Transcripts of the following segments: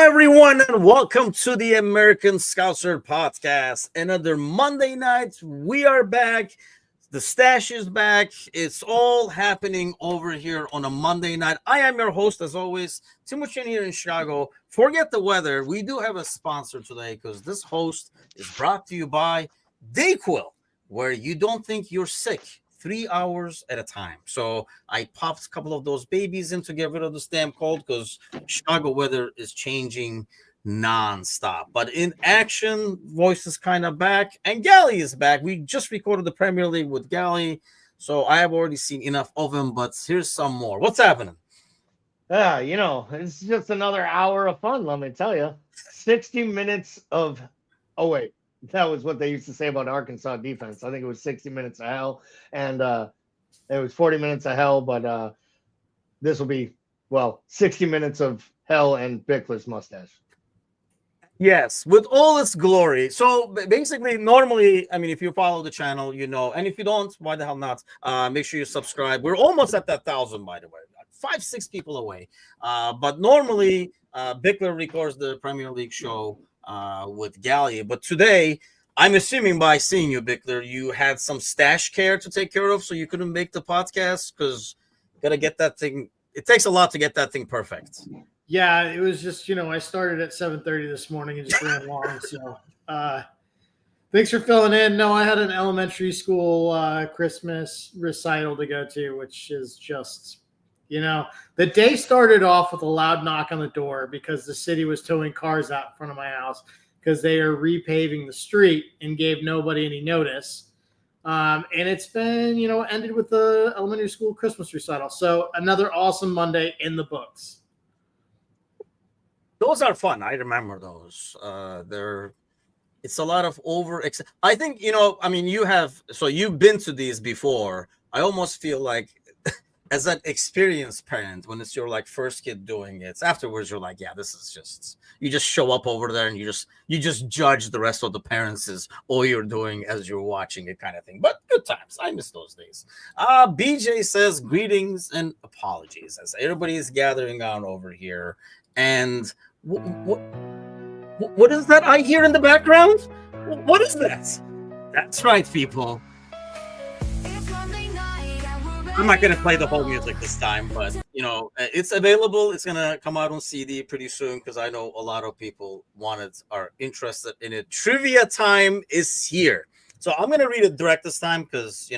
Everyone, and welcome to the American Scouser podcast. Another Monday night. We are back. The stash is back. It's all happening over here on a Monday night. I am your host, as always, Timuchin here in Chicago. Forget the weather. We do have a sponsor today because this host is brought to you by Dayquil, where you don't think you're sick 3 hours at a time. So I popped a couple of those babies in to get rid of this damn cold because Chicago weather is changing nonstop. But in action, voice is kind of back, and Gally is back. We just recorded the Premier League with Gally, so I have already seen enough of him, but here's some more. What's happening? It's just another hour of fun, let me tell you. 60 minutes of, oh, wait. That was what they used to say about Arkansas defense. I think it was 60 minutes of hell, and it was 40 minutes of hell, but this will be, 60 minutes of hell and Bickler's mustache. Yes, with all its glory. So basically, normally, I mean, if you follow the channel, you know, and if you don't, why the hell not? Make sure you subscribe. We're almost at that 1,000, by the way. 5-6 people away. But normally, Bickler records the Premier League show with Gally, but today I'm assuming by seeing you, Bickler, you had some stash care to take care of, so you couldn't make the podcast because gotta get that thing. It takes a lot to get that thing perfect. Yeah, it was just I started at 7:30 this morning and just ran long. So thanks for filling in. No, I had an elementary school Christmas recital to go to, which is just the day started off with a loud knock on the door because the city was towing cars out in front of my house because they are repaving the street and gave nobody any notice. And it's been, ended with the elementary school Christmas recital. So another awesome Monday in the books. Those are fun. I remember those. It's a lot of I think, you've been to these before. I almost feel like as an experienced parent, when it's your first kid doing it, afterwards you're like, yeah, this is just, you just show up over there and you just judge the rest of the parents is all you're doing as you're watching it kind of thing. But good times. I miss those days. BJ says greetings and apologies as everybody is gathering on over here. And what is that I hear in the background? What is that? That's right, people. I'm not going to play the whole music this time, but, it's available. It's going to come out on CD pretty soon because I know a lot of people are interested in it. Trivia time is here. So I'm going to read it direct this time because,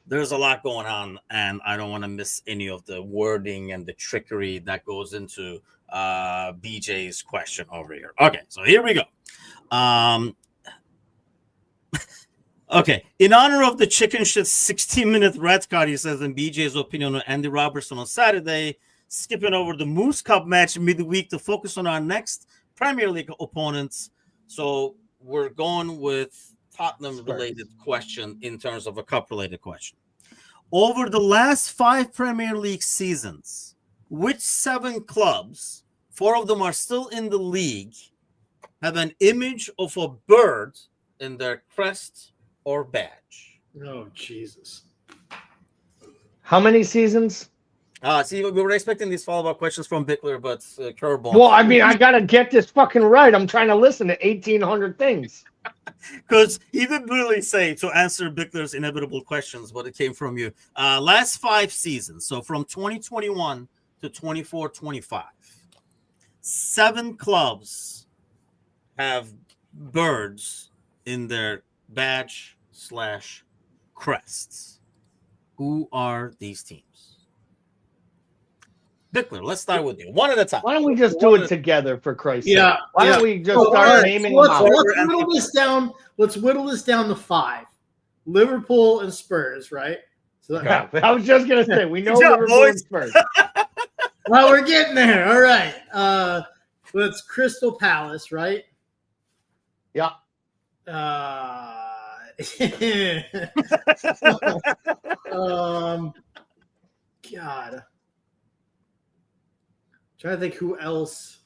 there's a lot going on and I don't want to miss any of the wording and the trickery that goes into BJ's question over here. Okay, so here we go. Okay, in honor of the chicken shit 16-minute red card, he says, in BJ's opinion on Andy Robertson on Saturday, skipping over the Moose Cup match midweek to focus on our next Premier League opponents. So we're going with Tottenham-related question in terms of a cup-related question. Over the last 5 Premier League seasons, which 7 clubs, 4 of them are still in the league, have an image of a bird in their crest or badge? Oh, Jesus. How many seasons? See, we were expecting these follow-up questions from Bickler, but curveball. Well, I mean, I got to get this fucking right. I'm trying to listen to 1,800 things. Because he didn't really say to answer Bickler's inevitable questions, but it came from you. Last 5 seasons, so from 2021 to 24-25, 7 clubs have birds in their badge/crests. Who are these teams? Bickler, let's start with you. One at a time. Why don't we just do it together, for Christ's sake? Yeah. Why don't we just start naming them out? Let's whittle this down to 5. Liverpool and Spurs, right? So I was just going to say, we know Liverpool and Spurs. Well, we're getting there. All right. Well, it's Crystal Palace, right? Yeah. God. Trying to think who else.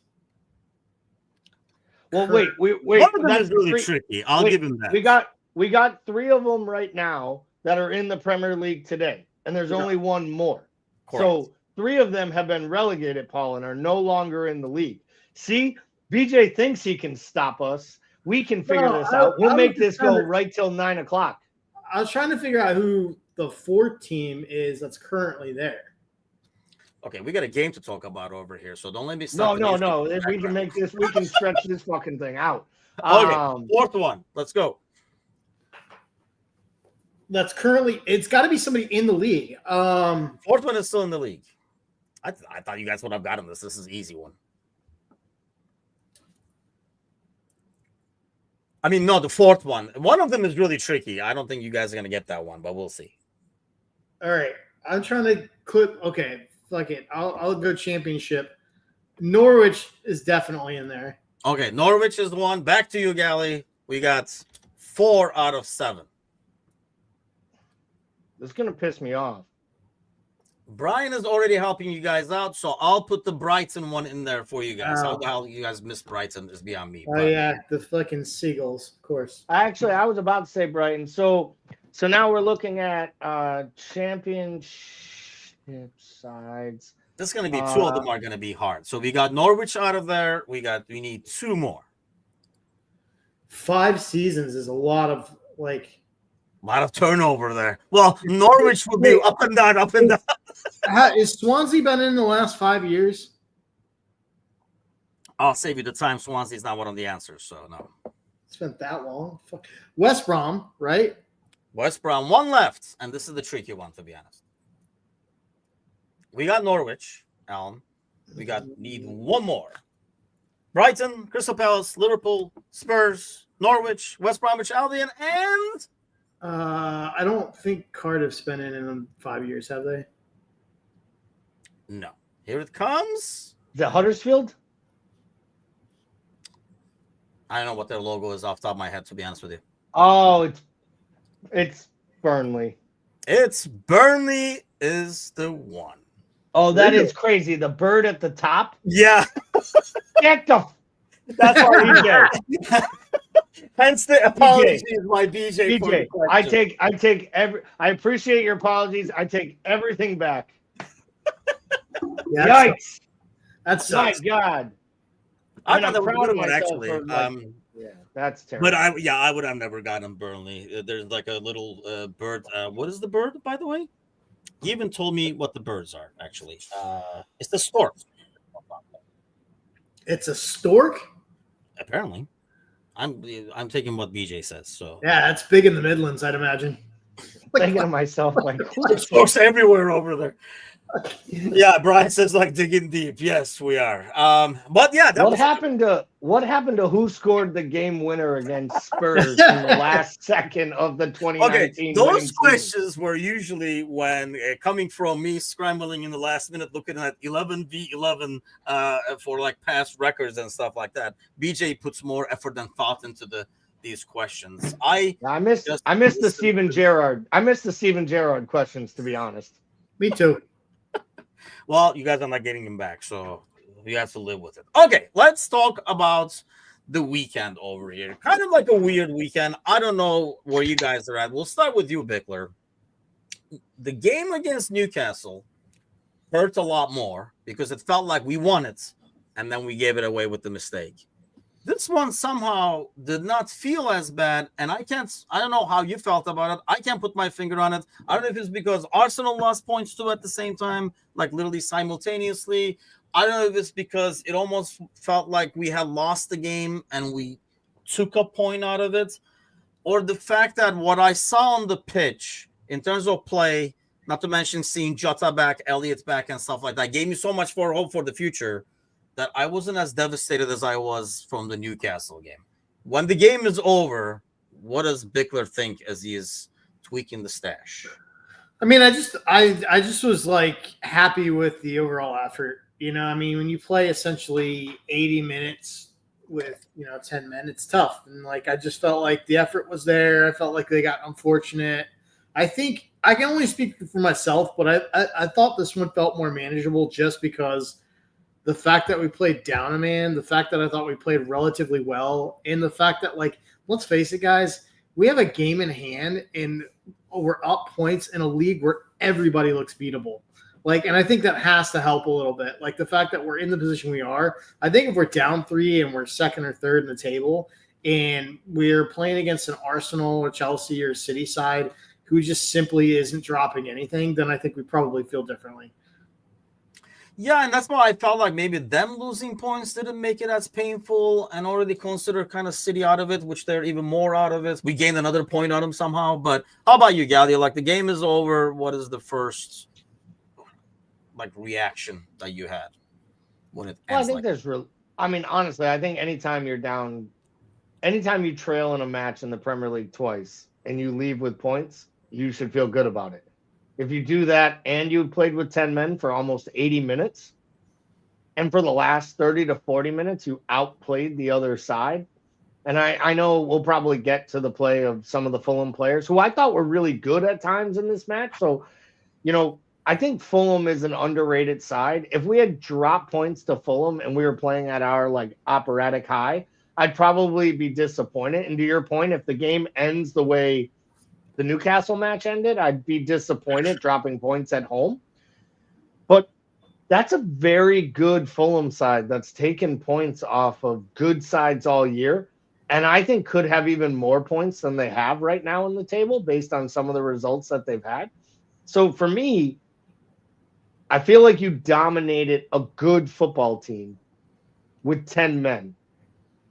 Well, wait. One of them That's is really three. tricky. I'll Wait, give him that. We got 3 of them right now that are in the Premier League today, and there's only one more. Correct. So 3 of them have been relegated, Paul, and are no longer in the league. See, BJ thinks he can stop us. We can figure this out. We'll make this go right till 9 o'clock. I was trying to figure out who the 4th team is that's currently there. Okay, we got a game to talk about over here, so don't let me stop. No. We can make this. We can stretch this fucking thing out. Okay, 4th one. Let's go. That's currently. It's got to be somebody in the league. 4th one is still in the league. I thought you guys would have gotten this. This is an easy one. I mean, no, the 4th one. One of them is really tricky. I don't think you guys are gonna get that one, but we'll see. All right, I'm trying to clip. Okay, fuck it. I'll go championship. Norwich is definitely in there. Okay, Norwich is the one. Back to you, Gally. We got 4 out of 7. This is gonna piss me off. Brian is already helping you guys out, so I'll put the Brighton one in there for you guys. How the hell you guys miss Brighton is beyond me. Oh, yeah, the fucking Seagulls, of course. Actually, I was about to say Brighton. So now we're looking at championship sides. This is going to be 2 of them are going to be hard. So we got Norwich out of there. We need 2 more. 5 seasons is a lot of turnover there. Well, Norwich will be up and down, up and down. Is Swansea been in the last 5 years? I'll save you the time. Swansea's not one of the answers, so no. It's been that long. Fuck. West Brom, right? West Brom, 1 left, and this is the tricky one, to be honest. We got Norwich, Alan. We need 1 more. Brighton, Crystal Palace, Liverpool, Spurs, Norwich, West Bromwich Albion, and I don't think Cardiff's been in 5 years, have they? no. Here it comes. Is it Huddersfield? I don't know what their logo is off the top of my head, to be honest with you. Oh, it's Burnley. It's Burnley is the one. Oh, that is crazy. The bird at the top. Yeah. Get the. That's our BJ. Hence the apologies, my BJ. BJ, I appreciate your apologies. I take everything back. Yeah, Yikes! That's My God. I'm proud of one myself actually. Yeah, that's terrible. But I would have never gotten Burnley. There's like a little bird. What is the bird, by the way? He even told me what the birds are. Actually, it's the stork. It's a stork. Apparently, I'm taking what BJ says. So yeah, that's big in the Midlands, I'd imagine. Thinking of myself, like there's storks everywhere over there. Yeah, Brian says like digging deep. Yes, we are. But yeah, what happened to who scored the game winner against Spurs in the last second of the 2019? Okay, those questions were usually when coming from me scrambling in the last minute, looking at 11v11 for like past records and stuff like that. BJ puts more effort and thought into these questions. I missed the Steven Gerrard. I missed the Steven Gerrard questions, to be honest. Me too. Well, you guys are not getting him back, so you have to live with it. Okay, let's talk about the weekend over here. Kind of like a weird weekend. I don't know where you guys are at. We'll start with you, Bickler. The game against Newcastle hurt a lot more because it felt like we won it, and then we gave it away with the mistake. This one somehow did not feel as bad, and I don't know how you felt about it. I can't put my finger on it. I don't know if it's because Arsenal lost points too at the same time, like literally simultaneously. I don't know if it's because it almost felt like we had lost the game and we took a point out of it, or the fact that what I saw on the pitch in terms of play, not to mention seeing Jota back, Elliott back, and stuff like that, gave me so much more hope for the future that I wasn't as devastated as I was from the Newcastle game. When the game is over, what does Bickler think as he is tweaking the stash? I mean, I just was like happy with the overall effort. You know, I mean, when you play essentially 80 minutes with 10 men. It's tough, and like I just felt like the effort was there. I felt like they got unfortunate. I think I can only speak for myself, but I thought this one felt more manageable just because the fact that we played down a man, the fact that I thought we played relatively well, and the fact that, like, let's face it, guys, we have a game in hand and we're up points in a league where everybody looks beatable. Like, and I think that has to help a little bit. Like the fact that we're in the position we are, I think if we're down 3 and we're second or third in the table and we're playing against an Arsenal or Chelsea or City side who just simply isn't dropping anything, then I think we probably feel differently. Yeah, and that's why I felt like maybe them losing points didn't make it as painful and already consider kind of City out of it, which they're even more out of it. We gained another point on them somehow. But how about you, Galia? Like, the game is over. What is the first reaction that you had when it ends? Well, I think there's real. I mean, honestly, I think anytime you're down, anytime you trail in a match in the Premier League twice and you leave with points, you should feel good about it. If you do that and you played with 10 men for almost 80 minutes, and for the last 30 to 40 minutes, you outplayed the other side. And I know we'll probably get to the play of some of the Fulham players who I thought were really good at times in this match. So, I think Fulham is an underrated side. If we had dropped points to Fulham and we were playing at our operatic high, I'd probably be disappointed. And to your point, if the game ends the way the Newcastle match ended, I'd be disappointed dropping points at home. But that's a very good Fulham side that's taken points off of good sides all year, and I think could have even more points than they have right now in the table based on some of the results that they've had. So for me, I feel like you dominated a good football team with 10 men.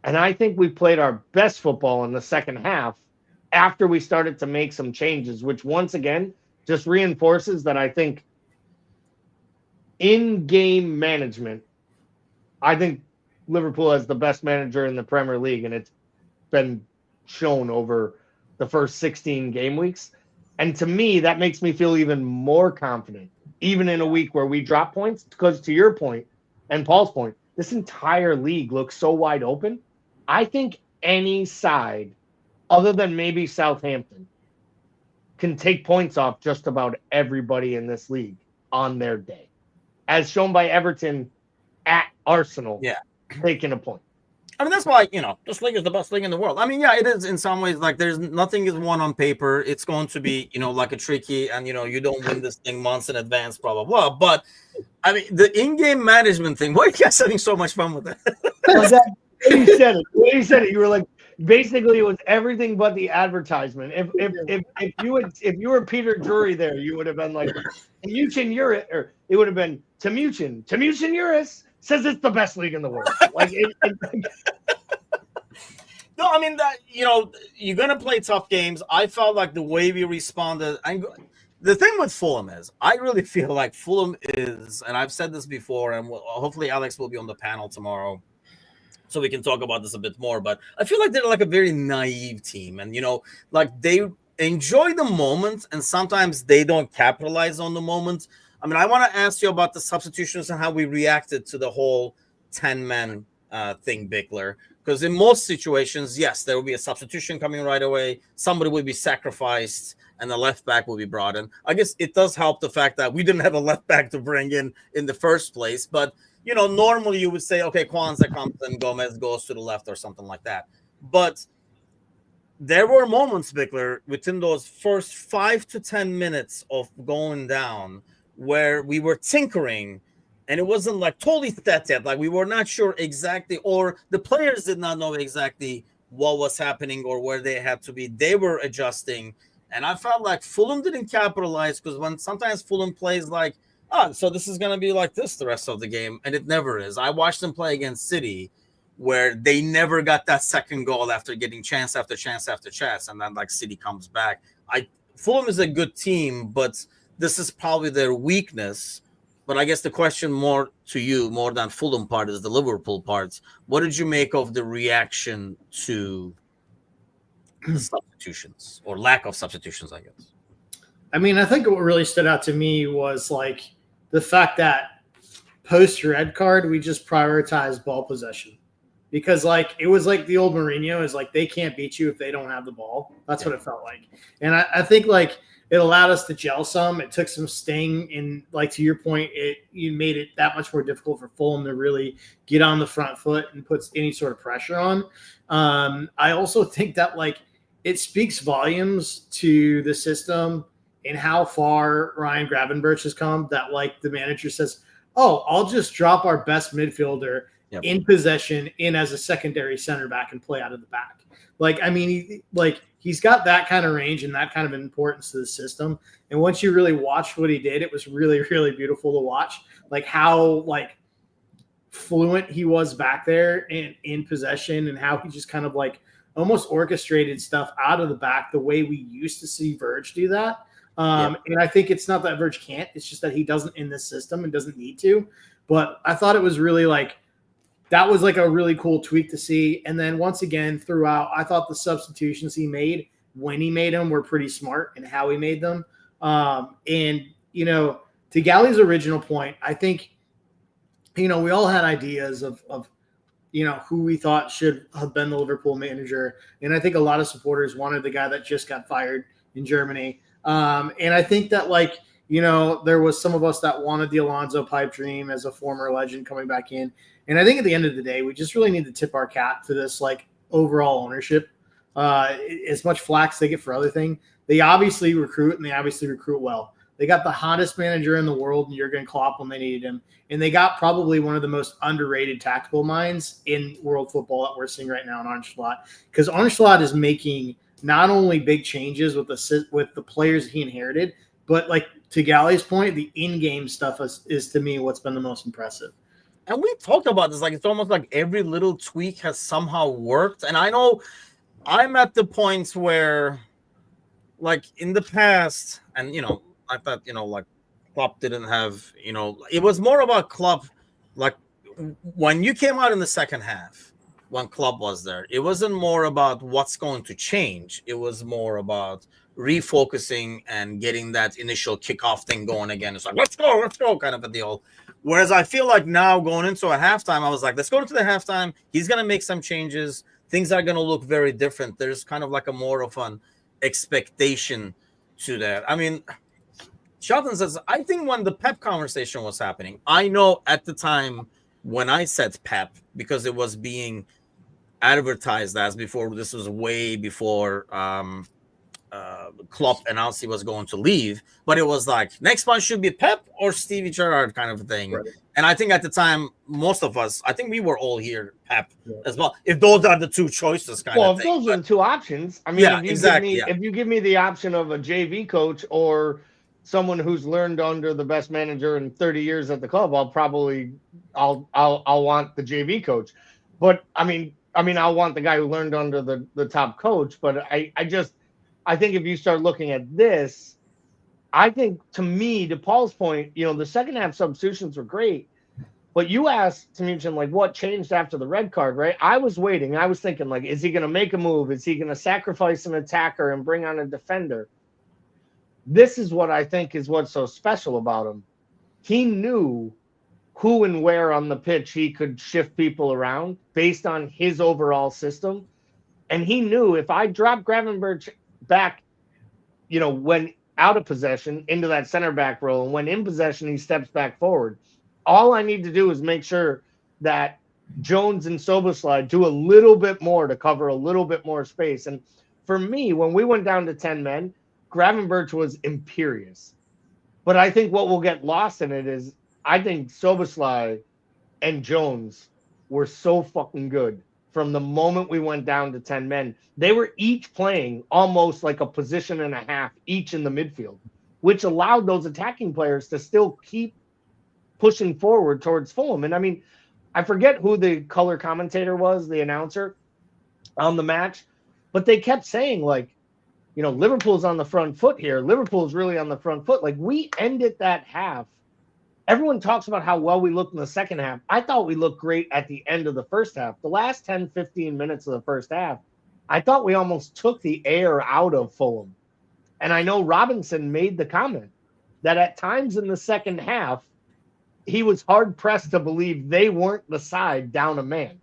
And I think we played our best football in the second half after we started to make some changes, which once again just reinforces that I think in-game management, I think Liverpool has the best manager in the Premier League, and it's been shown over the first 16 game weeks. And to me, that makes me feel even more confident, even in a week where we drop points, because to your point and Paul's point, this entire league looks so wide open. I think any side other than maybe Southampton can take points off just about everybody in this league on their day, as shown by Everton at Arsenal. Yeah, taking a point. I mean, that's why, this league is the best league in the world. I mean, yeah, it is in some ways. Like, there's nothing is won on paper. It's going to be, like a tricky, and, you don't win this thing months in advance, blah, blah, blah. But, I mean, the in-game management thing, why are you guys having so much fun with that? You said it. You were like, basically, it was everything but the advertisement. If you were Peter Drury there, you would have been like, Tamuchin Uris, or it would have been Tamuchin Uris says it's the best league in the world. No, I mean that you're gonna play tough games. I felt like the way we responded. The thing with Fulham is, I really feel like Fulham is, and I've said this before, and hopefully Alex will be on the panel tomorrow, so we can talk about this a bit more. But I feel like they're like a very naive team, and they enjoy the moment, and sometimes they don't capitalize on the moment. I mean, I want to ask you about the substitutions and how we reacted to the whole 10-man thing, Bickler. Because in most situations, yes, there will be a substitution coming right away. Somebody will be sacrificed, and the left back will be brought in. I guess it does help the fact that we didn't have a left back to bring in the first place. But, normally you would say, okay, Kwanzaa comes and Gomez goes to the left or something like that. But there were moments, Bickler, within those first 5 to 10 minutes of going down where we were tinkering, and it wasn't like totally set yet. Like, we were not sure exactly, or the players did not know exactly what was happening or where they had to be. They were adjusting. And I felt like Fulham didn't capitalize, because when sometimes Fulham plays like, so this is going to be like this the rest of the game. And it never is. I watched them play against City, where they never got that second goal after getting chance after chance after chance. And then City comes back. Fulham is a good team, but this is probably their weakness. But I guess the question more to you, more than Fulham part, is the Liverpool parts. What did you make of the reaction to the substitutions, or lack of substitutions, I guess? I mean, I think what really stood out to me was the fact that post red card, we just prioritized ball possession. because like it was like the old Mourinho is like they can't beat you if they don't have the ball. That's what it felt like. And I think like it allowed us to gel some. It took some sting, and like to your point, you made it that much more difficult for Fulham to really get on the front foot and put any sort of pressure on. I also think that like it speaks volumes to the system and how far Ryan Gravenberch has come. That like the manager says, "Oh, I'll just drop our best midfielder in possession in as a secondary center back and play out of the back." Like, I mean, he's got that kind of range and that kind of importance to the system. And once you really watched what he did, it was really, really beautiful to watch. Like how like fluent he was back there and in possession, and how he just kind of like almost orchestrated stuff out of the back the way we used to see Verge do that. And I think it's not that Verge can't, it's just that he doesn't in this system and doesn't need to. But I thought it was really like, that was like a really cool tweak to see. And then once again, throughout, I thought the substitutions he made when he made them were pretty smart and how he made them. And, you know, to Galley's original point, I think, you know, we all had ideas of you know, who we thought should have been the Liverpool manager. And I think a lot of supporters wanted the guy that just got fired in Germany. And I think that, like, you know, there was some of us that wanted the Alonso pipe dream as a former legend coming back in. And I think at the end of the day, we just really need to tip our cap to this, like, overall ownership. As much flack they get for other things, they obviously recruit, and they obviously recruit well. They got the hottest manager in the world, and Jurgen Klopp, when they needed him. And they got probably one of the most underrated tactical minds in world football that we're seeing right now in Arne Slot. Because Arne Slot is making not only big changes with the players he inherited, but, like, to Galley's point, the in-game stuff is to me what's been the most impressive. And we talked about this, like, it's almost like every little tweak has somehow worked. And I know I'm at the point where, like, in the past, and, you know, I thought, you know, like, Klopp didn't have, you know, it was more about Klopp, like, when you came out in the second half, when Klopp was there, it wasn't more about what's going to change. It was more about refocusing and getting that initial kickoff thing going again. It's like, let's go, kind of a deal. Whereas I feel like now going into a halftime, I was like, let's go to the halftime. He's going to make some changes. Things are going to look very different. There's kind of like a more of an expectation to that. I mean, Shelton says, I think when the Pep conversation was happening, I know at the time when I said Pep, because it was being advertised as before, this was way before Klopp announced he was going to leave, but it was like, next one should be Pep or Stevie Gerrard kind of a thing. Right. And I think at the time, most of us, I think we were all here Pep as well. If those are the two choices, kind of thing. Well, if those are the two options, I mean, if you give me the option of a JV coach or someone who's learned under the best manager in 30 years at the club, I'll want the JV coach. But I mean, I'll want the guy who learned under the top coach. But I think if you start looking at this, I think, to me, to Paul's point, you know, the second half substitutions were great. But you asked to mention, like, what changed after the red card, right? I was waiting. I was thinking, like, is he going to make a move? Is he going to sacrifice an attacker and bring on a defender? This is what I think is what's so special about him. He knew who and where on the pitch he could shift people around based on his overall system. And he knew if I drop Gravenberch back, you know, when out of possession into that center back role, and when in possession he steps back forward, all I need to do is make sure that Jones and Szoboszlai do a little bit more to cover a little bit more space. And for me, when we went down to 10 men, Gravenberch was imperious. But I think what will get lost in it is I think Szoboszlai and Jones were so fucking good from the moment we went down to 10 men. They were each playing almost like a position and a half each in the midfield, which allowed those attacking players to still keep pushing forward towards Fulham. And I mean, I forget who the color commentator was, the announcer on the match, but they kept saying, like, you know, Liverpool's on the front foot here. Liverpool's really on the front foot. Like, we ended that half. Everyone talks about how well we looked in the second half. I thought we looked great at the end of the first half. The last 10, 15 minutes of the first half, I thought we almost took the air out of Fulham. And I know Robinson made the comment that at times in the second half, he was hard-pressed to believe they weren't the side down a man.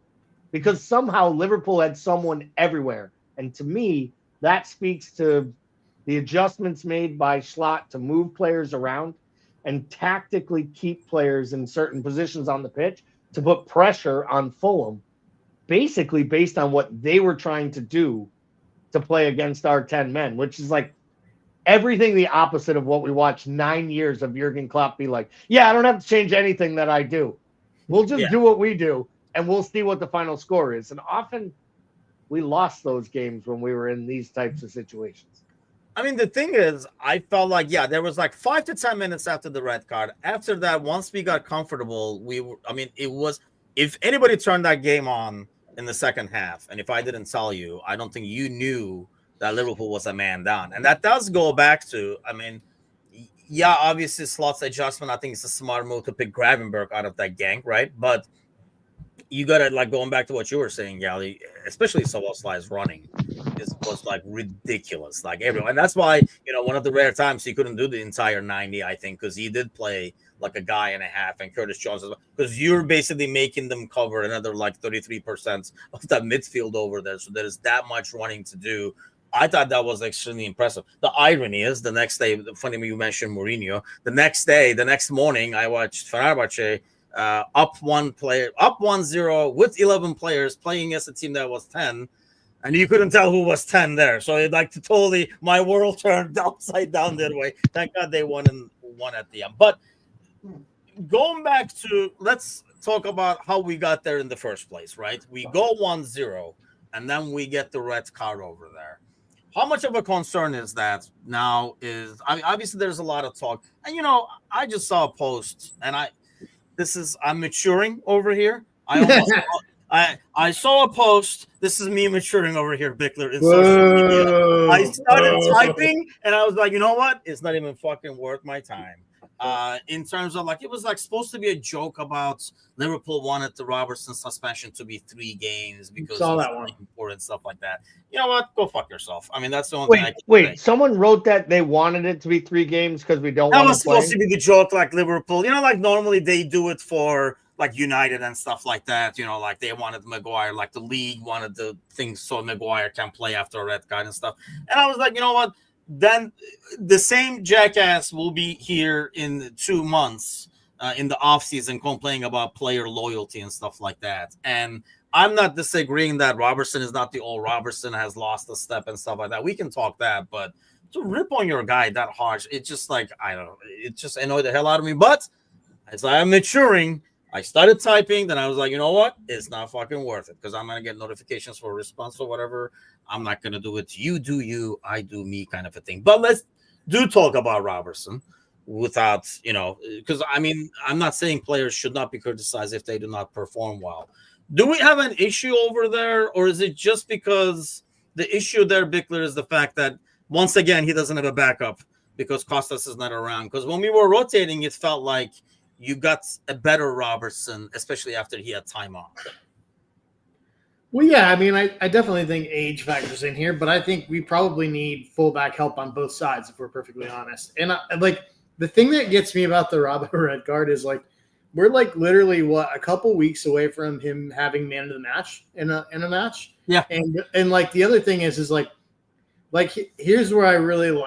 because somehow Liverpool had someone everywhere. And to me, that speaks to the adjustments made by Schlott to move players around and tactically keep players in certain positions on the pitch to put pressure on Fulham, basically based on what they were trying to do to play against our 10 men, which is like everything the opposite of what we watched 9 years of Jurgen Klopp be like, yeah, I don't have to change anything that I do. We'll just do what we do, and we'll see what the final score is. And often we lost those games when we were in these types of situations. I mean, the thing is, I felt like, there was like 5 to 10 minutes after the red card. After that, once we got comfortable, it was, if anybody turned that game on in the second half, and if I didn't tell you, I don't think you knew that Liverpool was a man down. And that does go back to, obviously Slott's adjustment. I think it's a smart move to pick Gravenberg out of that gang, right? But you got to, like, going back to what you were saying, Gally, especially Szoboszlai's running was like ridiculous, like everyone. And that's why, one of the rare times he couldn't do the entire 90, I think, because he did play like a guy and a half, and Curtis Jones as well, because you're basically making them cover another like 33% of that midfield over there. So there is that much running to do. I thought that was extremely impressive. The irony is, the next day, funny you mentioned Mourinho, the next morning, I watched Fenerbahce up 1-0 with 11 players playing against a team that was 10, and you couldn't tell who was 10 there. So it like totally, my world turned upside down that way. Thank God they won at the end. But going back to, let's talk about how we got there in the first place, right? We go 1-0, and then we get the red card over there. How much of a concern is that now? Obviously there's a lot of talk, and I just saw a post, and I'm maturing over here. I saw a post. This is me maturing over here, Bickler, in social media. I started typing, and I was like, you know what? It's not even fucking worth my time. In terms of, like, it was like supposed to be a joke about Liverpool wanted the Robertson suspension to be 3 games because saw that one important stuff like that. You know what? Go fuck yourself. I mean, that's the only thing I can say. Someone wrote that they wanted it to be 3 games because we don't want to play. That was supposed to be the joke, like Liverpool. Like normally they do it for like United and stuff like that. Like they wanted Maguire, like the league wanted the things so Maguire can play after a red card and stuff. And I was like, you know what? Then the same jackass will be here in 2 months in the offseason complaining about player loyalty and stuff like that. And I'm not disagreeing that Robertson is not the old Robertson, has lost a step and stuff like that. We can talk that, but to rip on your guy that harsh, it's just like, I don't know, it just annoyed the hell out of me. But as I'm maturing, I started typing, then I was like, you know what? It's not fucking worth it, because I'm going to get notifications for a response or whatever. I'm not going to do it. You do you, I do me kind of a thing. But let's do talk about Robertson without, because I'm not saying players should not be criticized if they do not perform well. Do we have an issue over there, or is it just because the issue there, Bickler, is the fact that, once again, he doesn't have a backup because Kostas is not around? Because when we were rotating, it felt like you got a better Robertson, especially after he had time off. Well, yeah, I definitely think age factors in here, but I think we probably need fullback help on both sides, if we're perfectly honest. And the thing that gets me about the Robbo red card is we're literally a couple weeks away from him having man of the match in a match. Yeah. And the other thing is here's where I really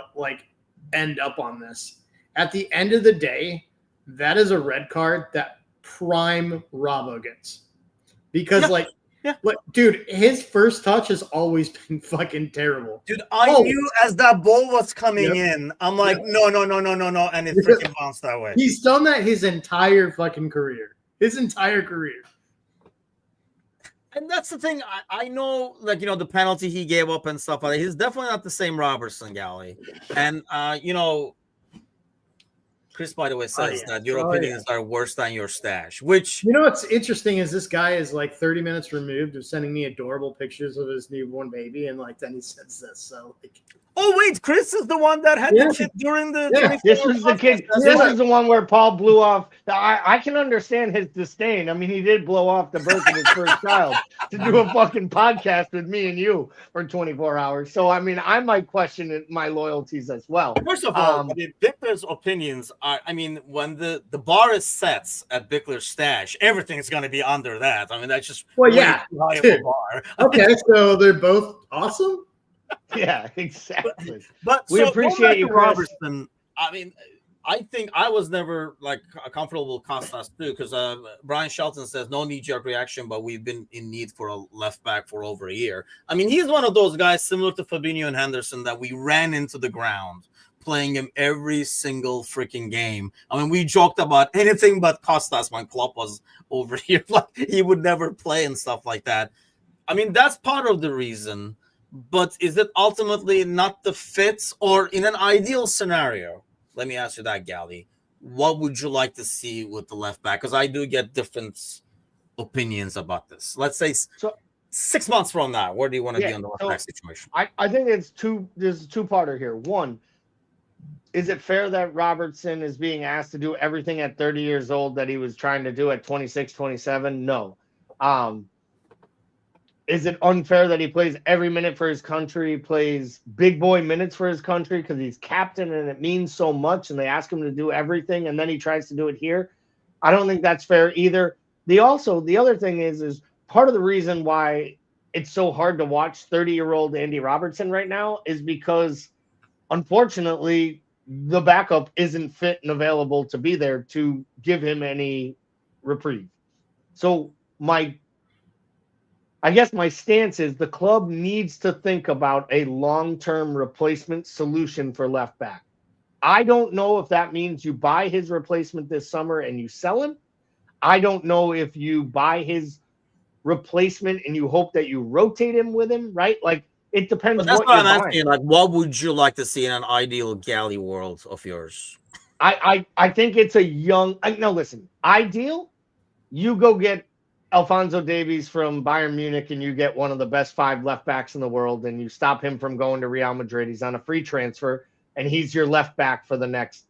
end up on this. At the end of the day, that is a red card that prime Robbo gets, because dude, his first touch has always been fucking terrible. Dude, I knew as that ball was coming in, I'm like, no, and it freaking bounced that way. He's done that his entire fucking career. And that's the thing. I know, the penalty he gave up and stuff like that. He's definitely not the same Robertson, Gally. And, Chris, by the way, says that your opinions are worse than your stash, which... what's interesting is this guy is 30 minutes removed of sending me adorable pictures of his newborn baby, and then he says this. So Oh wait, Chris is the one that had Yeah. the kid during the Yeah, 24 This was the kid. podcast. This right. is the one where Paul blew off. I can understand his disdain. I mean, he did blow off the birth of his first child to do a fucking podcast with me and you for 24 hours. So, I mean, I might question my loyalties as well. First of all, Bickler's opinions are, I mean, when the bar is set at Bickler's stash, everything's going to be under that. I mean, that's just Well, way yeah. too high of a bar. Okay, so they're both awesome. Yeah, exactly. But We so appreciate going back you, to Chris. Robertson. I mean, I think I was never like comfortable with Costas too, because Brian Shelton says no knee-jerk reaction, but we've been in need for a left back for over a year. I mean, he's one of those guys similar to Fabinho and Henderson that we ran into the ground playing him every single freaking game. I mean, we joked about anything but Costas when Klopp was over here, like he would never play and stuff like that. I mean, that's part of the reason. But is it ultimately not the fit, or in an ideal scenario? Let me ask you that, Gally. What would you like to see with the left back? Because I do get different opinions about this. Let's say 6 months from now, where do you want to be on the left back situation? I think there's a two-parter here. One, is it fair that Robertson is being asked to do everything at 30 years old that he was trying to do at 26, 27? No. Is it unfair that he plays every minute for his country, plays big boy minutes for his country because he's captain and it means so much and they ask him to do everything and then he tries to do it here? I don't think that's fair either. The other thing is part of the reason why it's so hard to watch 30-year-old Andy Robertson right now is because, unfortunately, the backup isn't fit and available to be there to give him any reprieve. So I guess my stance is the club needs to think about a long-term replacement solution for left back. I don't know if that means you buy his replacement this summer and you sell him. I don't know if you buy his replacement and you hope that you rotate him with him, right? Like, it depends. But that's what what you're I'm buying. asking. Like, what would you like to see in an ideal Galley world of yours? I think it's a young. No, listen. Ideal, you go get Alphonso Davies from Bayern Munich and you get one of the best 5 left backs in the world and you stop him from going to Real Madrid. He's on a free transfer and he's your left back for the next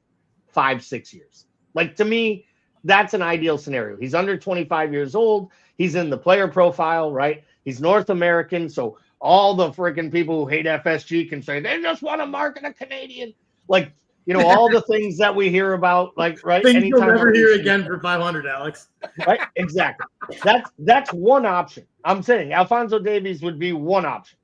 5-6 years. Like, to me, that's an ideal scenario. He's under 25 years old. He's in the player profile, right? He's North American. So all the freaking people who hate FSG can say they just want to market a Canadian. Like, you know, all the things that we hear about, like, right? Things you'll Anytime never hear again for 500, Alex. Right? Exactly. That's one option. I'm saying Alphonso Davies would be one option.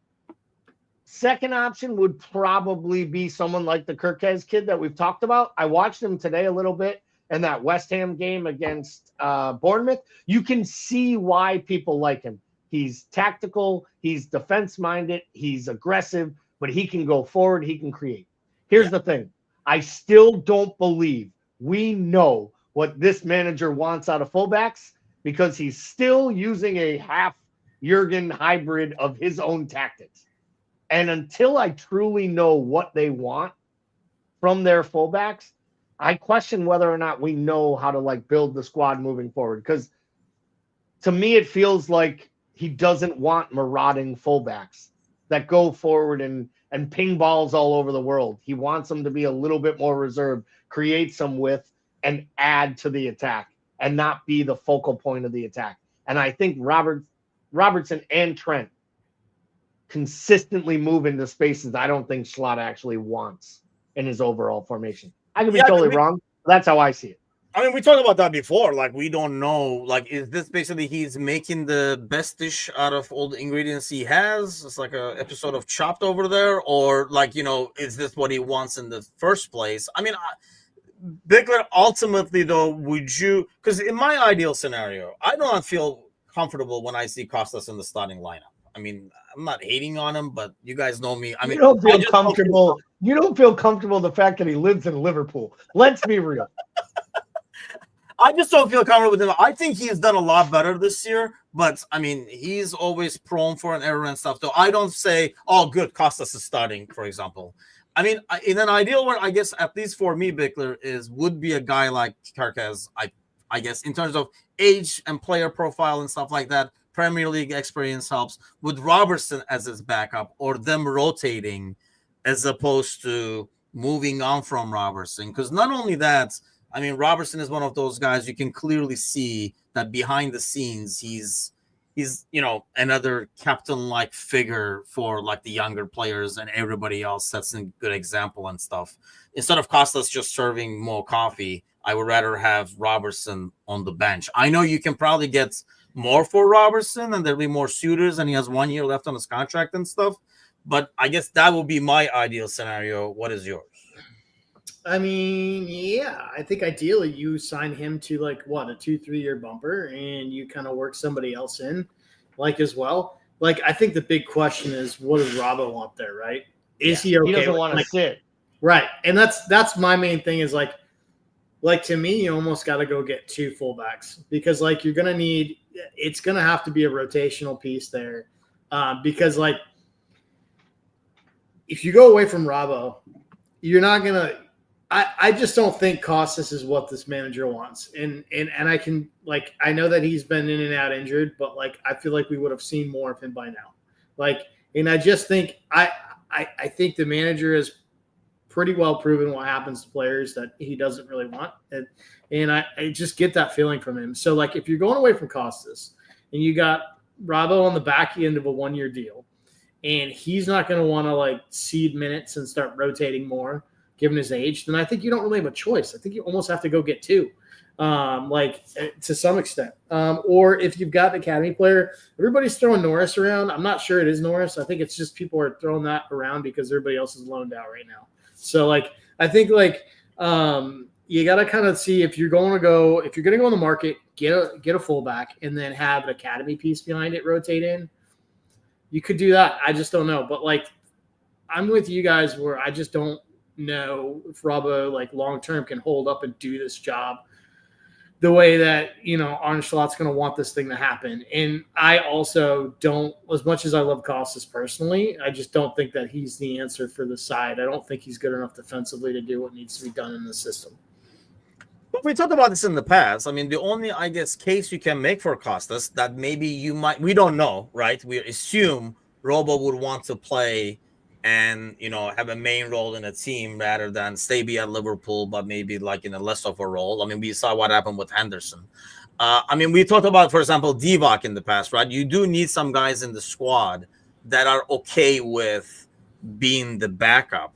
Second option would probably be someone like the Kirkez kid that we've talked about. I watched him today a little bit in that West Ham game against Bournemouth. You can see why people like him. He's tactical. He's defense-minded. He's aggressive, but he can go forward. He can create. Here's the thing. I still don't believe we know what this manager wants out of fullbacks because he's still using a half Jurgen hybrid of his own tactics. And until I truly know what they want from their fullbacks, I question whether or not we know how to like build the squad moving forward. Because to me, it feels like he doesn't want marauding fullbacks that go forward and ping balls all over the world. He wants them to be a little bit more reserved, create some width, and add to the attack and not be the focal point of the attack. And I think Robertson and Trent consistently move into spaces I don't think Schlott actually wants in his overall formation. I could be totally wrong. But that's how I see it. I mean, we talked about that before. Like, we don't know. Like, is this basically he's making the best dish out of all the ingredients he has? It's like a episode of Chopped over there, or like, you know, is this what he wants in the first place? I mean, Bickler, ultimately though, would you? Because in my ideal scenario, I do not feel comfortable when I see Costas in the starting lineup. I mean, I'm not hating on him, but you guys know me. I mean, you don't feel comfortable. You don't feel comfortable the fact that he lives in Liverpool. Let's be real. I just don't feel comfortable with him. I think he's done a lot better this year, but I mean, he's always prone for an error and stuff. So I don't say, oh, good, Costas is starting, for example. I mean, in an ideal world, I guess, at least for me, Bickler would be a guy like Kirkez, I guess, in terms of age and player profile and stuff like that. Premier League experience helps with Robertson as his backup or them rotating as opposed to moving on from Robertson. Because not only that, I mean, Robertson is one of those guys you can clearly see that behind the scenes, he's another captain-like figure for like the younger players and everybody else sets a good example and stuff. Instead of Costas just serving more coffee, I would rather have Robertson on the bench. I know you can probably get more for Robertson and there'll be more suitors and he has 1 year left on his contract and stuff. But I guess that would be my ideal scenario. What is yours? I mean, yeah, I think ideally you sign him to like a 2-3 year bumper and you kind of work somebody else in as well. Like, I think the big question is, what does Robbo want there, right? Is he okay? He doesn't want to sit. Right. And that's my main thing is like to me, you almost got to go get 2 fullbacks because like you're going to it's going to have to be a rotational piece there because like if you go away from Robbo, you're not going to, I just don't think Costas is what this manager wants. And I can I know that he's been in and out injured, but I feel like we would have seen more of him by now. And I just think I think the manager has pretty well proven what happens to players that he doesn't really want. And I just get that feeling from him. So if you're going away from Costas and you got Robbo on the back end of a 1 year deal and he's not going to want to cede minutes and start rotating more, given his age, then I think you don't really have a choice. I think you almost have to go get 2, to some extent. Or if you've got an academy player, everybody's throwing Norris around. I'm not sure it is Norris. I think it's just people are throwing that around because everybody else is loaned out right now. So I think you got to kind of see if you're going to go on the market, get a fullback and then have an academy piece behind it, rotate in. You could do that. I just don't know. But I'm with you guys where I just don't know if Robbo long term can hold up and do this job the way that Arne Slot's going to want this thing to happen. And I also don't, as much as I love Costas personally, I just don't think that he's the answer for the side. I don't think he's good enough defensively to do what needs to be done in the system. But we talked about this in the past. I mean, the only, I guess, case you can make for Costas that maybe we don't know, right? We assume Robbo would want to play and have a main role in a team rather than stay at Liverpool, but maybe in a less of a role. I mean, we saw what happened with Henderson. I mean, we talked about, for example, Divock in the past, right? You do need some guys in the squad that are okay with being the backup.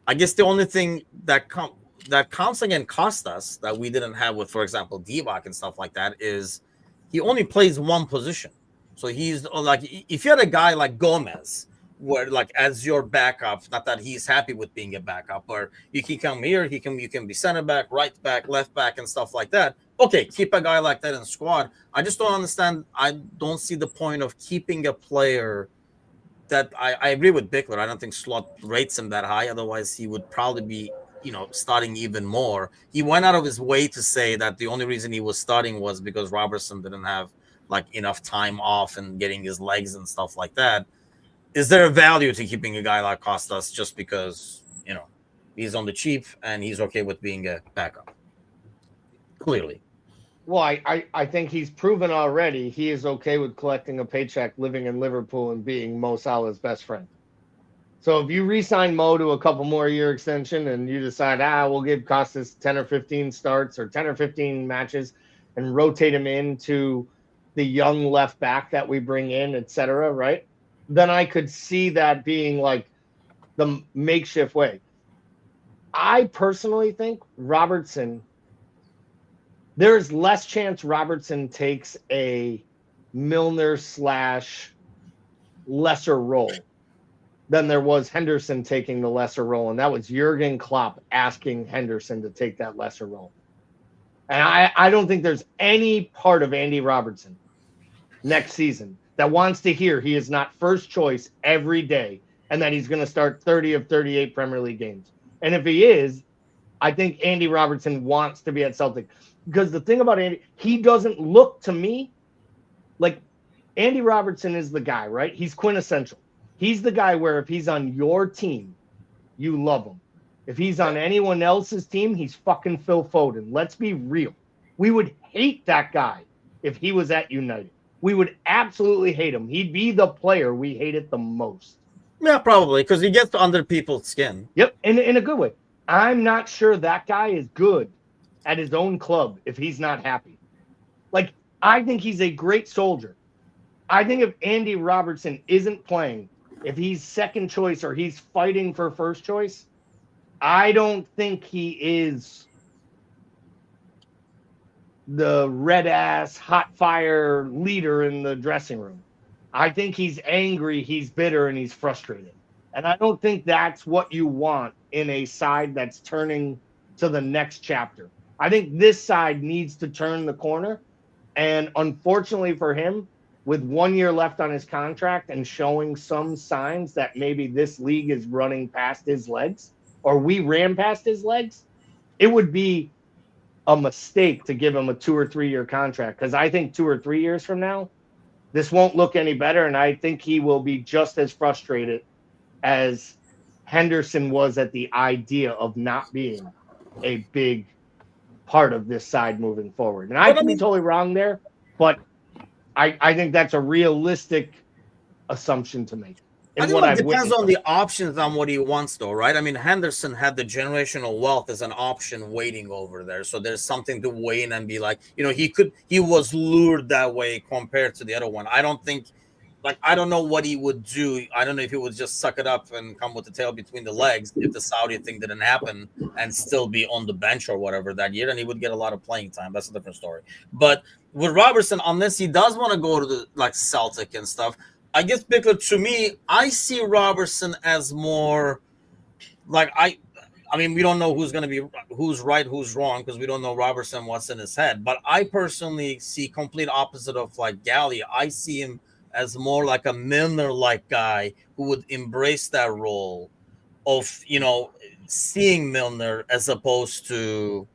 I guess the only thing that counts against Costas that we didn't have with, for example, Divock and stuff like that is he only plays one position. So he's if you had a guy like Gomez, where as your backup, not that he's happy with being a backup, or you can come here, you can be center back, right back, left back, and stuff like that. Okay, keep a guy like that in the squad. I just don't understand. I don't see the point of keeping a player that I agree with Bickler. I don't think Slot rates him that high. Otherwise, he would probably be starting even more. He went out of his way to say that the only reason he was starting was because Robertson didn't have enough time off and getting his legs and stuff like that. Is there a value to keeping a guy like Costas just because, he's on the cheap and he's okay with being a backup? Clearly. Well, I think he's proven already he is okay with collecting a paycheck, living in Liverpool, and being Mo Salah's best friend. So if you re-sign Mo to a couple more year extension and you decide, we'll give Costas 10 or 15 starts or 10 or 15 matches and rotate him into the young left back that we bring in, et cetera, right? Then I could see that being the makeshift way. I personally think Robertson, there is less chance Robertson takes a Milner / lesser role than there was Henderson taking the lesser role. And that was Jurgen Klopp asking Henderson to take that lesser role. And I don't think there's any part of Andy Robertson next season that wants to hear he is not first choice every day and that he's going to start 30 of 38 Premier League games. And if he is, I think Andy Robertson wants to be at Celtic. Because the thing about Andy, he doesn't look to me like Andy Robertson is the guy, right? He's quintessential. He's the guy where if he's on your team, you love him. If he's on anyone else's team, he's fucking Phil Foden. Let's be real. We would hate that guy if he was at United. We would absolutely hate him. He'd be the player we hated the most. Yeah, probably because he gets under people's skin. Yep, in a good way. I'm not sure that guy is good at his own club if he's not happy. Like, I think he's a great soldier. I think if Andy Robertson isn't playing, if he's second choice or he's fighting for first choice, I don't think he is the red ass hot fire leader in the dressing room. I think he's angry, he's bitter, and he's frustrated. And I don't think that's what you want in a side that's turning to the next chapter. I think this side needs to turn the corner. And unfortunately for him, with 1 year left on his contract and showing some signs that maybe this league is running past his legs, or we ran past his legs, it would be a mistake to give him a 2 or 3 year contract, because I think 2 or 3 years from now, this won't look any better. And I think he will be just as frustrated as Henderson was at the idea of not being a big part of this side moving forward. And I can be totally wrong there, but I think that's a realistic assumption to make. I think it depends on the options on what he wants, though, right? I mean, Henderson had the generational wealth as an option waiting over there, so there's something to weigh in and be like, he was lured that way compared to the other one. I don't think, I don't know what he would do. I don't know if he would just suck it up and come with the tail between the legs if the Saudi thing didn't happen and still be on the bench or whatever that year, and he would get a lot of playing time. That's a different story. But with Robertson, unless he does want to go to the Celtic and stuff, I guess, because to me, I see Robertson as more I mean, we don't know who's right, who's wrong, because we don't know Robertson, what's in his head. But I personally see complete opposite of Galley. I see him as more like a Milner-like guy who would embrace that role of, seeing Milner as opposed to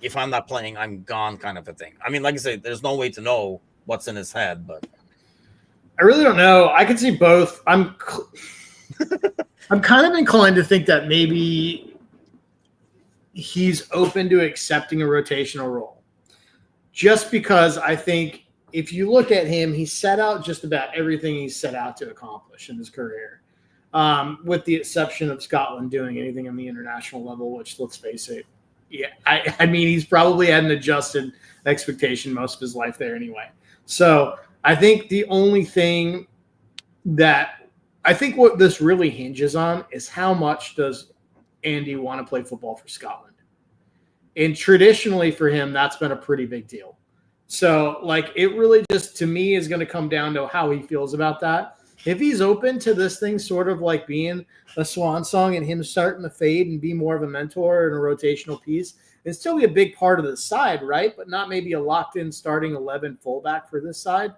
if I'm not playing, I'm gone kind of a thing. I mean, like I said, there's no way to know what's in his head, but I really don't know. I can see both. I'm kind of inclined to think that maybe he's open to accepting a rotational role, just because I think if you look at him, he set out just about everything he set out to accomplish in his career, with the exception of Scotland doing anything on the international level, which, let's face it, yeah, I mean, he's probably had an adjusted expectation most of his life there anyway. So I think the only thing what this really hinges on is how much does Andy want to play football for Scotland? And traditionally for him, that's been a pretty big deal. So it really just, to me, is going to come down to how he feels about that. If he's open to this thing sort of being a swan song and him starting to fade and be more of a mentor and a rotational piece, and still be a big part of the side, right? But not maybe a locked-in starting 11 fullback for this side,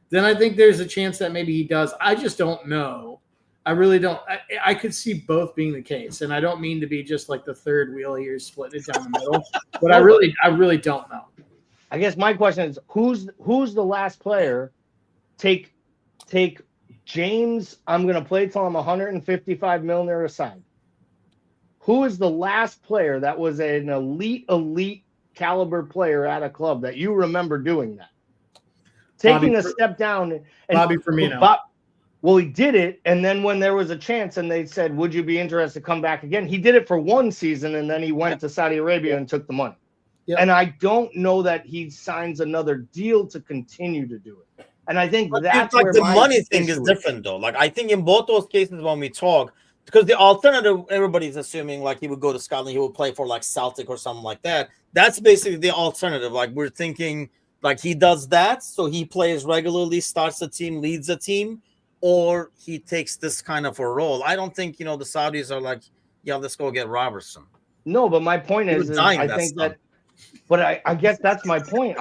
then I think there's a chance that maybe he does. I just don't know. I really don't. I could see both being the case, and I don't mean to be just the third wheel here, splitting it down the middle, but I really don't know. I guess my question is, who's the last player? Take James. I'm going to play till I'm 155 Milner aside. Who is the last player that was an elite caliber player at a club that you remember doing that? Taking a step down. And Bobby Firmino. Well, he did it, and then when there was a chance and they said, would you be interested to come back again? He did it for one season, and then he went to Saudi Arabia and took the money. Yep. And I don't know that he signs another deal to continue to do it. And I think that's where the money thing is different, though. I think in both those cases when we talk, because the alternative, everybody's assuming he would go to Scotland, he would play for Celtic or something like that. That's basically the alternative. We're thinking he does that, so he plays regularly, starts a team, leads a team, or he takes this kind of a role. I don't think, the Saudis are yeah, let's go get Robertson. No, but my point is I think that, but I guess that's my point.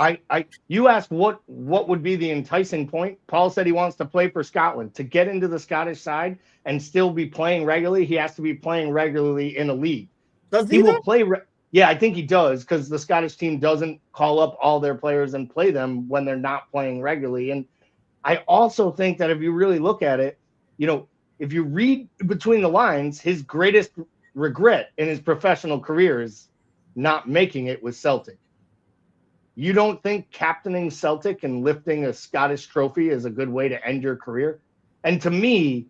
You asked what would be the enticing point. Paul said he wants to play for Scotland. To get into the Scottish side and still be playing regularly, he has to be playing regularly in a league. Does he will play? Yeah, I think he does, because the Scottish team doesn't call up all their players and play them when they're not playing regularly. And I also think that if you really look at it, if you read between the lines, his greatest regret in his professional career is not making it with Celtic. You don't think captaining Celtic and lifting a Scottish trophy is a good way to end your career? And to me,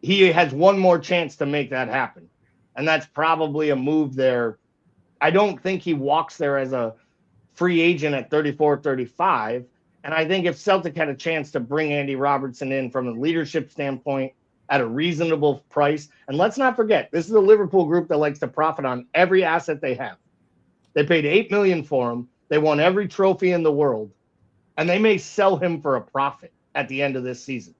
he has one more chance to make that happen. And that's probably a move there. I don't think he walks there as a free agent at 34, 35. And I think if Celtic had a chance to bring Andy Robertson in from a leadership standpoint at a reasonable price, and let's not forget, this is a Liverpool group that likes to profit on every asset they have. They paid $8 million for him. They won every trophy in the world, and they may sell him for a profit at the end of this season.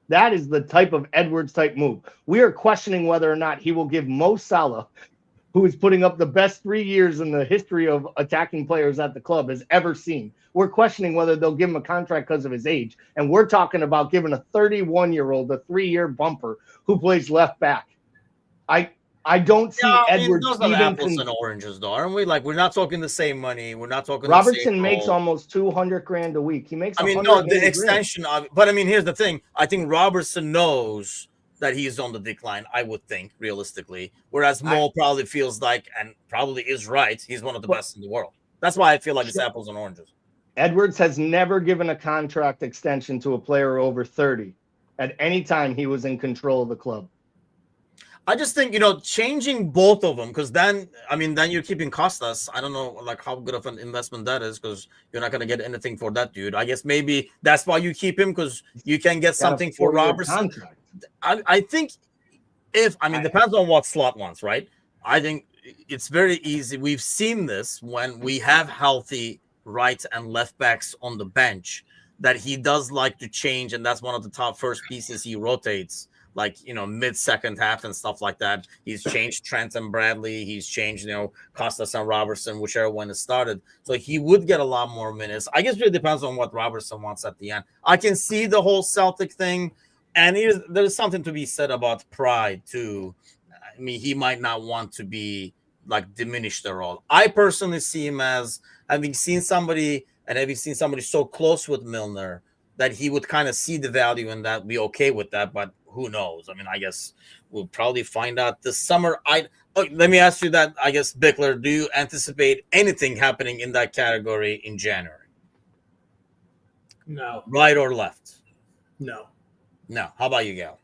That is the type of Edwards type move. We are questioning whether or not he will give Mo Salah, who is putting up the best 3 years in the history of attacking players at the club has ever seen. We're questioning whether they'll give him a contract because of his age. And we're talking about giving a 31-year-old a 3-year bumper who plays left back. I don't see Edwards those are apples and oranges, though, aren't we? Like, we're not talking the same money. We're not talking. Robertson makes almost $200,000 a week. He makes. I mean, no, the extension of. But I mean, here's the thing. I think Robertson knows that he's on the decline. I would think, realistically, whereas Mo probably feels like, and probably is right, he's one of the best in the world. That's why I feel like it's apples and oranges. Edwards has never given a contract extension to a player over 30 at any time he was in control of the club. I just think, changing both of them, because then you're keeping Costas. I don't know, like, how good of an investment that is, because you're not going to get anything for that dude. I guess maybe that's why you keep him, because you can get something for Robertson. I think depends on what Slot wants, right? I think it's very easy. We've seen this when we have healthy right and left backs on the bench, that he does like to change, and that's one of the top first pieces he rotates. Like, mid-second half and stuff like that. He's changed Trent and Bradley. He's changed, Costas and Robertson, whichever one has started. So he would get a lot more minutes. I guess it really depends on what Robertson wants at the end. I can see the whole Celtic thing. And there's something to be said about pride, too. I mean, he might not want to be, like, diminished at all. I personally see him as having seen somebody so close with Milner that he would kind of see the value in that, be okay with that, but who knows? I mean, I guess we'll probably find out this summer. Let me ask you that, I guess, Bickler, do you anticipate anything happening in that category in January? No. Right or left? No. No. How about you, Gal?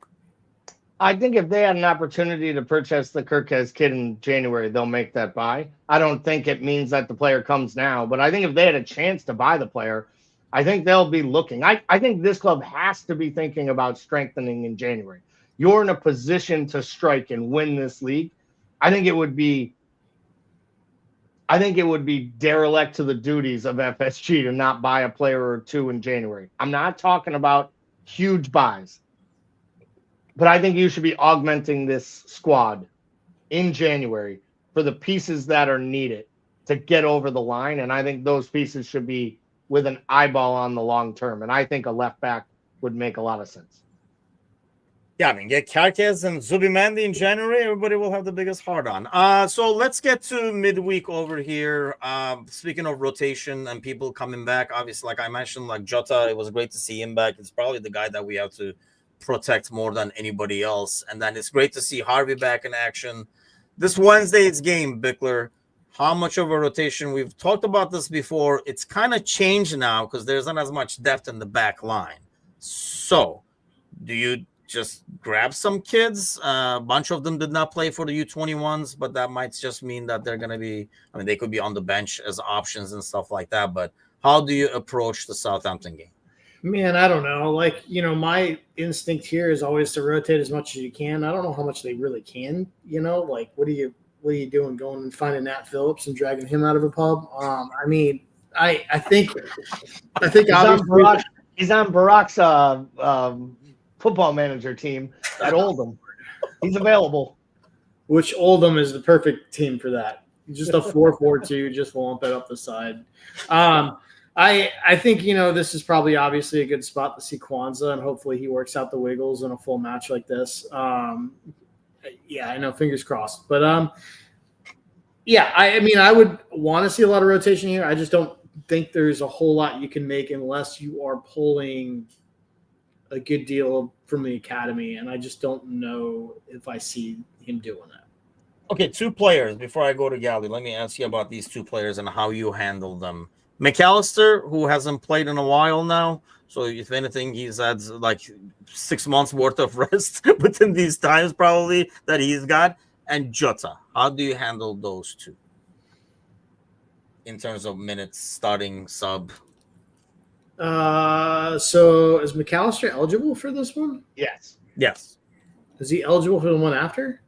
I think if they had an opportunity to purchase the Kirkes kid in January, they'll make that buy. I don't think it means that the player comes now, but I think if they had a chance to buy the player, I think they'll be looking. I think this club has to be thinking about strengthening in January. You're in a position to strike and win this league. I think it would be derelict to the duties of FSG to not buy a player or two in January. I'm not talking about huge buys, but I think you should be augmenting this squad in January for the pieces that are needed to get over the line. And I think those pieces should be with an eyeball on the long term. And I think a left back would make a lot of sense. Yeah, I mean, get Kirkes and Zubimendi in January, everybody will have the biggest heart on. So let's get to midweek over here. Speaking of rotation and people coming back, obviously, like I mentioned, like Jota, it was great to see him back. It's probably the guy that we have to protect more than anybody else. And then it's great to see Harvey back in action. This Wednesday's game, Bickler, how much of a rotation? We've talked about this before. It's kind of changed now because there isn't as much depth in the back line. So do you just grab some kids? A bunch of them did not play for the U21s, but that might just mean that they're going to be, they could be on the bench as options and stuff like that. But how do you approach the Southampton game? Man, I don't know. Like, my instinct here is always to rotate as much as you can. I don't know how much they really can, like, what are you doing going and finding Nat Phillips and dragging him out of a pub? I think obviously he's on Barack's football manager team at Oldham. He's available. Which Oldham is the perfect team for that. Just a 4-4-2, just lump it up the side. I think, this is probably obviously a good spot to see Kwanzaa, and hopefully he works out the wiggles in a full match like this. Yeah, I know, fingers crossed. But, I would want to see a lot of rotation here. I just don't think there's a whole lot you can make unless you are pulling a good deal from the academy, and I just don't know if I see him doing that. Okay, two players. Before I go to Gally, let me ask you about these two players and how you handle them McAllister, who hasn't played in a while now, so if anything, he's had like 6 months worth of rest within these times probably that he's got. And Jota, how do you handle those two in terms of minutes, starting, sub? So is McAllister eligible for this one? Yes. Yes. Is he eligible for the one after?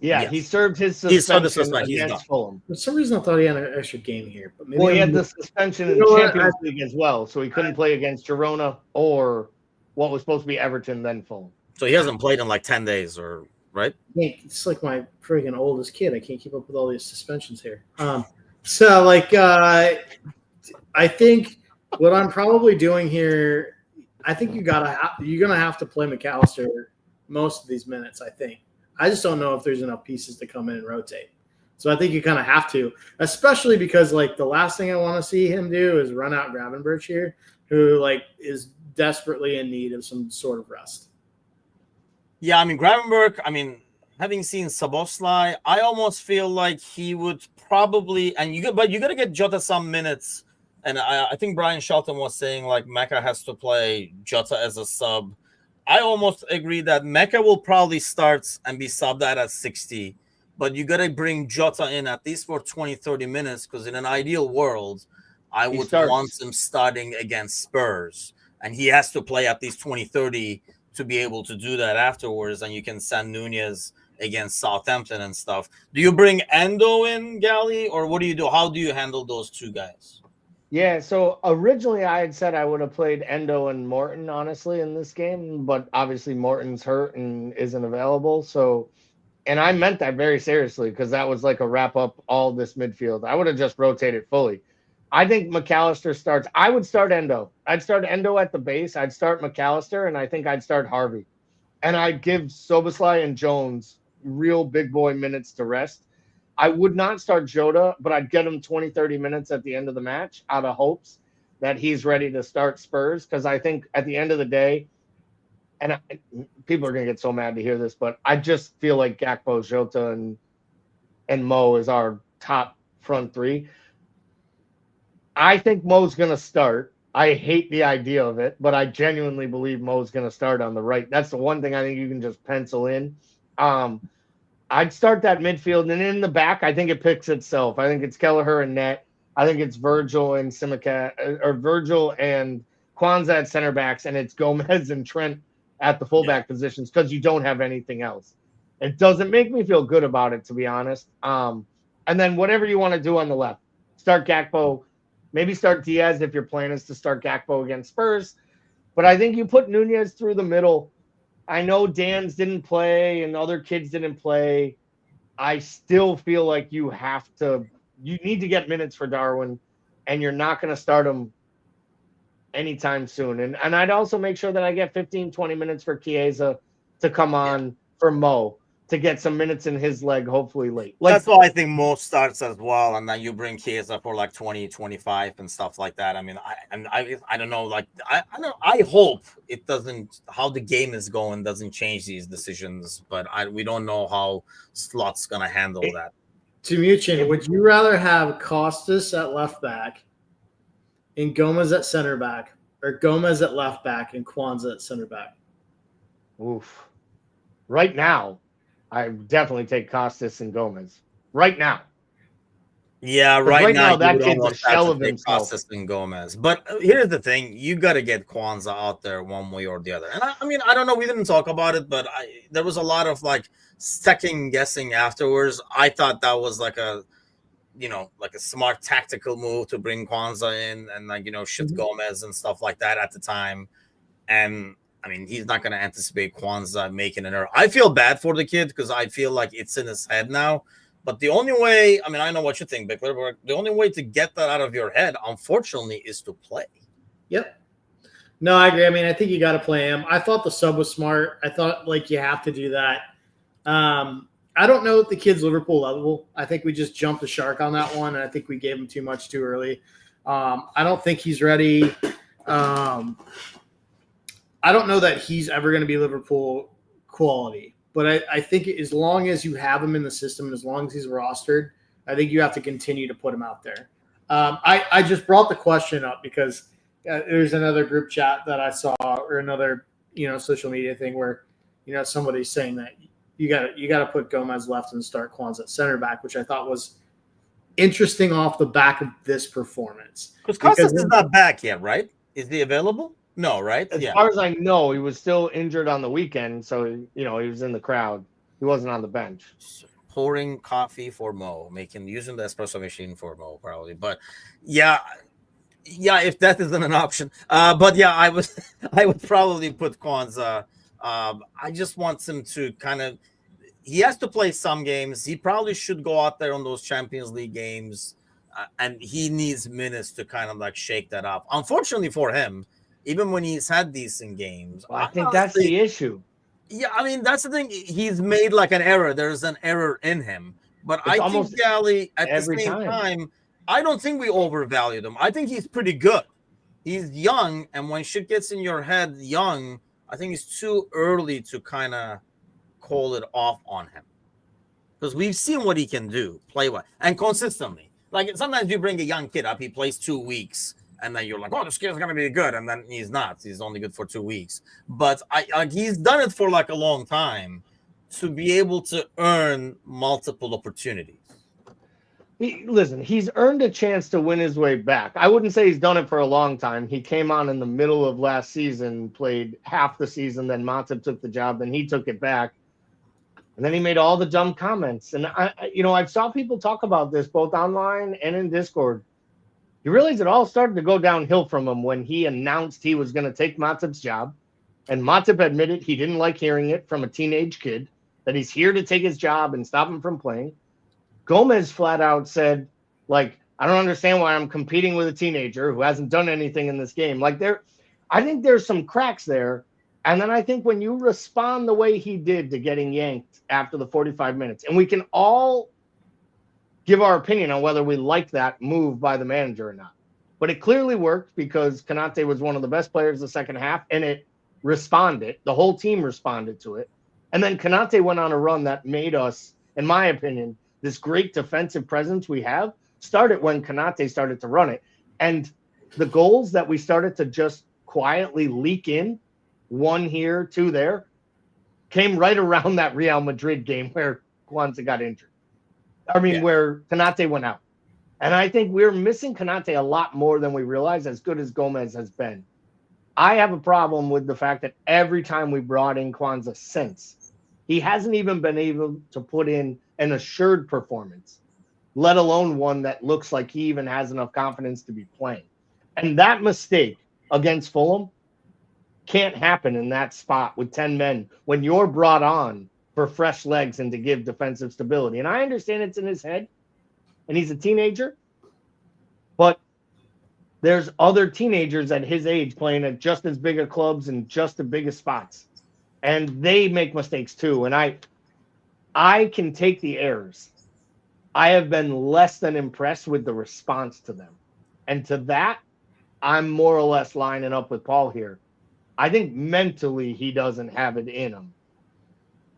Yeah, Yes. he served his He's suspension suspension. He's against done. Fulham. For some reason, I thought he had an extra game here. But maybe Well, he had the suspension in You the know what? Champions League as well, so he couldn't play against Girona or what was supposed to be Everton, then Fulham. So he hasn't played in like 10 days, or right? It's like my freaking oldest kid. I can't keep up with all these suspensions here. So like, I think what I'm probably doing here, I think you're gonna have to play McAllister most of these minutes. I think. I just don't know if there's enough pieces to come in and rotate. So I think you kind of have to, especially because like the last thing I want to see him do is run out Gravenberch here, who like is desperately in need of some sort of rest. Yeah, I mean Gravenberch. I mean, having seen Szoboszlai, I almost feel like he would probably, but you got to get Jota some minutes. And I think Brian Shelton was saying like Mecca has to play Jota as a sub. I almost agree that Mecca will probably start and be subbed at 60, but you got to bring Jota in at least for 20, 30 minutes because in an ideal world, I would want him starting against Spurs. And he has to play at least 20, 30 to be able to do that afterwards. And you can send Nunez against Southampton and stuff. Do you bring Endo in, Gally, or what do you do? How do you handle those two guys? Yeah, so originally I had said I would have played Endo and Morton, honestly, in this game, but obviously Morton's hurt and isn't available. So, and I meant that very seriously because that was like a wrap up all this midfield. I would have just rotated fully. I think McAllister starts. I would start Endo. I'd start Endo at the base. I'd start McAllister, and I think I'd start Harvey. And I'd give Szoboszlai and Jones real big boy minutes to rest. I would not start Jota, but I'd get him 20, 30 minutes at the end of the match out of hopes that he's ready to start Spurs. Because I think at the end of the day, and people are going to get so mad to hear this, but I just feel like Gakpo, Jota, and Mo is our top front three. I think Mo's going to start. I hate the idea of it, but I genuinely believe Mo's going to start on the right. That's the one thing I think you can just pencil in. I'd start that midfield, and in the back, I think it picks itself. I think it's Kelleher and Net. I think it's Virgil and Virgil and Kwanzaa at center backs, and it's Gomez and Trent at the fullback positions because you don't have anything else. It doesn't make me feel good about it, to be honest. And then whatever you want to do on the left, start Gakpo. Maybe start Diaz if your plan is to start Gakpo against Spurs. But I think you put Nunez through the middle. I know Dan's didn't play and other kids didn't play. I still feel like you need to get minutes for Darwin, and you're not going to start him anytime soon. And I'd also make sure that I get 15, 20 minutes for Chiesa to come on for Mo to get some minutes in his leg, hopefully late. That's why I think Mo starts as well, and then you bring Chiesa for like 20, 25 and stuff like that. I mean, I don't know. Like, I hope it doesn't. How the game is going doesn't change these decisions, but we don't know how Slot's gonna handle that. Timuchin, would you rather have Costas at left back and Gomez at center back, or Gomez at left back and Kwanzaa at center back? Oof. Right now, I definitely take Costas and Gomez. Right now. Yeah, right now that kid's a shell of himself. Costas and Gomez. But here's the thing: you got to get Kwanzaa out there one way or the other. And I mean, I don't know. We didn't talk about it, but there was a lot of like second guessing afterwards. I thought that was like a smart tactical move to bring Kwanzaa in and shift Gomez and stuff like that at the time. And I mean, he's not going to anticipate Kwanzaa making an error. I feel bad for the kid because I feel like it's in his head now. But the only way, I mean, I know what you think, Bickler, but the only way to get that out of your head, unfortunately, is to play. Yep. No, I agree. I mean, I think you got to play him. I thought the sub was smart. I thought, like, you have to do that. I don't know if the kid's Liverpool level. I think we just jumped the shark on that one, and I think we gave him too much too early. I don't think he's ready. I don't know that he's ever going to be Liverpool quality, but I think as long as you have him in the system and as long as he's rostered, I think you have to continue to put him out there. I just brought the question up because there's another group chat that I saw, or another social media thing where somebody's saying that you got to put Gomez left and start Kwanzaa at center back, which I thought was interesting off the back of this performance. Because Costas is not back yet, right? Is he available? No, right? As far as I know, he was still injured on the weekend, so he was in the crowd. He wasn't on the bench. Pouring coffee for Mo, using the espresso machine for Mo, probably. But yeah, if that isn't an option. But yeah, I would probably put Kwanzaa. I just want him to kind of. He has to play some games. He probably should go out there on those Champions League games, and he needs minutes to kind of like shake that up. Unfortunately for him, even when he's had decent games, I think that's the issue. Yeah, I mean, that's the thing. He's made like an error. There's an error in him. But I think Gally, at the same time, I don't think we overvalued him. I think he's pretty good. He's young, and when shit gets in your head young, I think it's too early to kind of call it off on him. Because we've seen what he can do, play well, and consistently. Like, sometimes you bring a young kid up, he plays 2 weeks, and then you're like, oh, this kid's going to be good. And then he's not. He's only good for 2 weeks. But he's done it for like a long time to be able to earn multiple opportunities. Listen, he's earned a chance to win his way back. I wouldn't say he's done it for a long time. He came on in the middle of last season, played half the season, then Matip took the job, then he took it back. And then he made all the dumb comments. And I've saw people talk about this both online and in Discord. You realize it all started to go downhill from him when he announced he was going to take Matip's job. And Matip admitted he didn't like hearing it from a teenage kid, that he's here to take his job and stop him from playing. Gomez flat out said, like, I don't understand why I'm competing with a teenager who hasn't done anything in this game. Like, I think there's some cracks there. And then I think when you respond the way he did to getting yanked after the 45 minutes, and we can all give our opinion on whether we like that move by the manager or not. But it clearly worked because Konate was one of the best players the second half, and it responded. The whole team responded to it. And then Konate went on a run that made us, in my opinion, this great defensive presence we have started when Konate started to run it. And the goals that we started to just quietly leak in, 1 here, 2 there, came right around that Real Madrid game where Kwanzaa got injured. Where Konate went out. And I think we're missing Konate a lot more than we realize, as good as Gomez has been. I have a problem with the fact that every time we brought in Kwanzaa since, he hasn't even been able to put in an assured performance, let alone one that looks like he even has enough confidence to be playing. And that mistake against Fulham can't happen in that spot with 10 men when you're brought on for fresh legs and to give defensive stability. And I understand it's in his head, and he's a teenager, but there's other teenagers at his age playing at just as big of clubs and just the biggest spots. And they make mistakes too. And I can take the errors. I have been less than impressed with the response to them. And to that, I'm more or less lining up with Paul here. I think mentally he doesn't have it in him.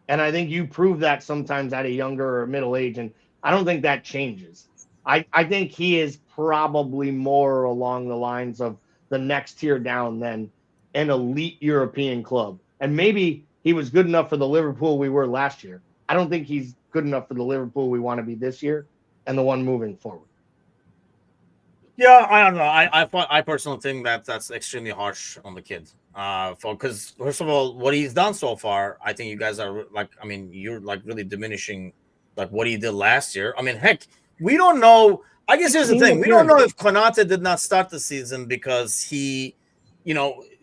And I think you prove that sometimes at a younger or middle age. And I don't think that changes. I think he is probably more along the lines of the next tier down than an elite European club. And maybe he was good enough for the Liverpool we were last year. I don't think he's good enough for the Liverpool we want to be this year and the one moving forward. Yeah, I don't know. I personally think that that's extremely harsh on the kid. Because first of all, what he's done so far, I think you guys are you're like really diminishing like what he did last year. I mean, heck, we don't know. I guess here's the thing: we don't know if Konate did not start the season because he,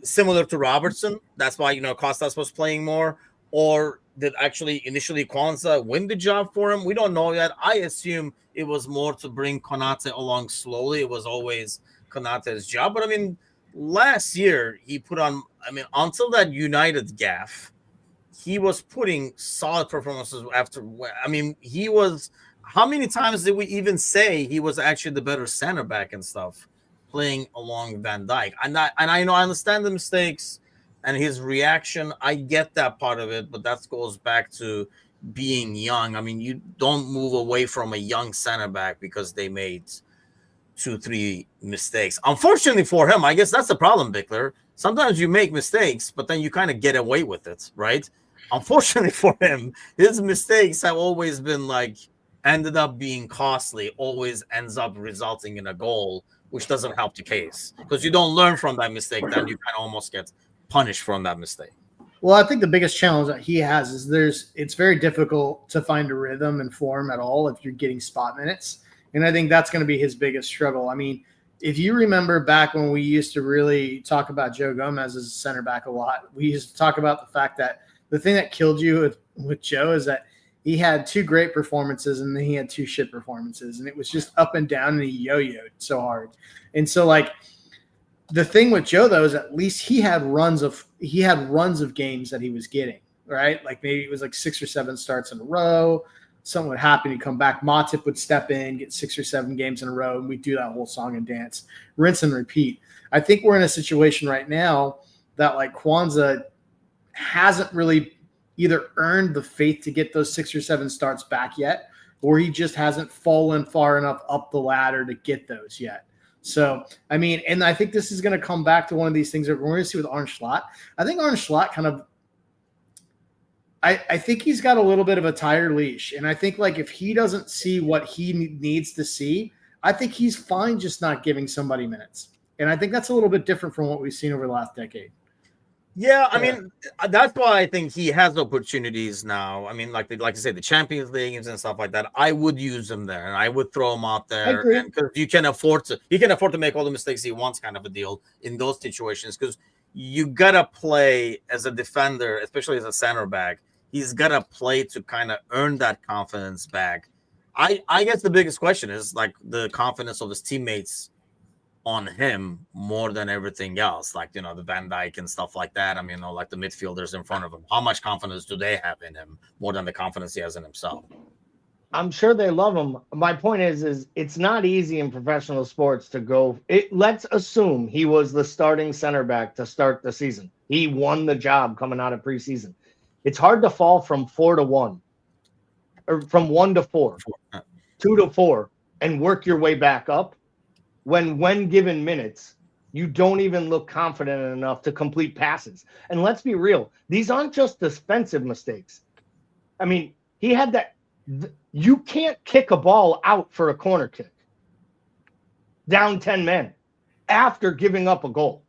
similar to Robertson, that's why Costas was playing more, or did actually initially Kwanzaa win the job for him? We don't know yet. I assume it was more to bring Konate along slowly. It was always Konate's job. But last year he put on, until that United gaffe, he was putting solid performances after. He was, how many times did we even say he was actually the better center back and stuff, playing along Van Dijk? And I know I understand the mistakes and his reaction. I get that part of it, but that goes back to being young. You don't move away from a young center back because they made 2-3 mistakes. Unfortunately for him, I guess that's the problem, Bickler. Sometimes you make mistakes, but then you kind of get away with it, right? Unfortunately for him, his mistakes have always been like ended up being costly, always ends up resulting in a goal, which doesn't help the case because you don't learn from that mistake, then you kind of almost get punished from that mistake. Well, I think the biggest challenge that he has is it's very difficult to find a rhythm and form at all if you're getting spot minutes. And I think that's going to be his biggest struggle. I mean, if you remember back when we used to really talk about Joe Gomez as a center back a lot, we used to talk about the fact that the thing that killed you with Joe is that he had 2 great performances and then he had 2 shit performances. And it was just up and down and he yo-yoed so hard. And so like the thing with Joe though is at least he had runs of games that he was getting, right? Like maybe it was like 6 or 7 starts in a row. Something would happen, he'd come back, Matip would step in, get 6 or 7 games in a row, and we'd do that whole song and dance, rinse and repeat. I think we're in a situation right now that like Kwanzaa hasn't really either earned the faith to get those 6 or 7 starts back yet, or he just hasn't fallen far enough up the ladder to get those yet. So, I mean, and I think this is going to come back to one of these things that we're going to see with Arne Slot. I think Arne Slot kind of I think he's got a little bit of a tighter leash. And I think like if he doesn't see what he needs to see, I think he's fine just not giving somebody minutes. And I think that's a little bit different from what we've seen over the last decade. Yeah, I mean, that's why I think he has opportunities now. I mean, like I say, the Champions League games and stuff like that, I would use him there and I would throw him out there because he can afford to make all the mistakes he wants, kind of a deal in those situations. Because you gotta play as a defender, especially as a center back. He's got to play to kind of earn that confidence back. I guess the biggest question is like the confidence of his teammates on him more than everything else. Like, the Van Dijk and stuff like that. I mean, like the midfielders in front of him. How much confidence do they have in him more than the confidence he has in himself? I'm sure they love him. My point is it's not easy in professional sports to go. Let's assume he was the starting center back to start the season. He won the job coming out of preseason. It's hard to fall from 4 to 1 or from 1 to 4, 2 to 4 and work your way back up when given minutes, you don't even look confident enough to complete passes. And let's be real. These aren't just defensive mistakes. I mean, he had that. You can't kick a ball out for a corner kick down 10 men after giving up a goal.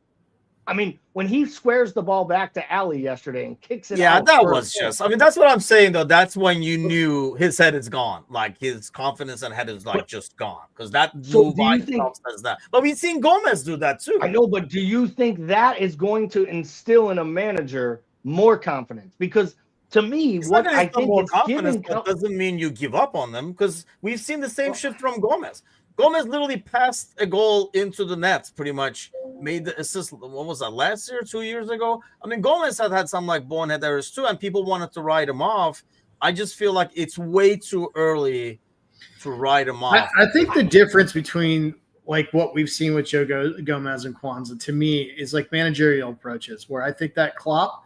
I mean, when he squares the ball back to Ali yesterday and kicks it out. Yeah, that was just, I mean, that's what I'm saying, though. That's when you knew his head is gone. Like, his confidence and head is, like, just gone. Because that move by himself says that. But we've seen Gomez do that, too. I know, but do you think that is going to instill in a manager more confidence? Because to me, what I think more confidence doesn't mean you give up on them. Because we've seen the same shit from Gomez. Gomez literally passed a goal into the net, pretty much made the assist. What was that, last year, 2 years ago? I mean, Gomez had some like bonehead errors too, and people wanted to write him off. I just feel like it's way too early to write him off. I think the difference between like what we've seen with Joe Gomez and Kwanzaa to me is like managerial approaches, where I think that Klopp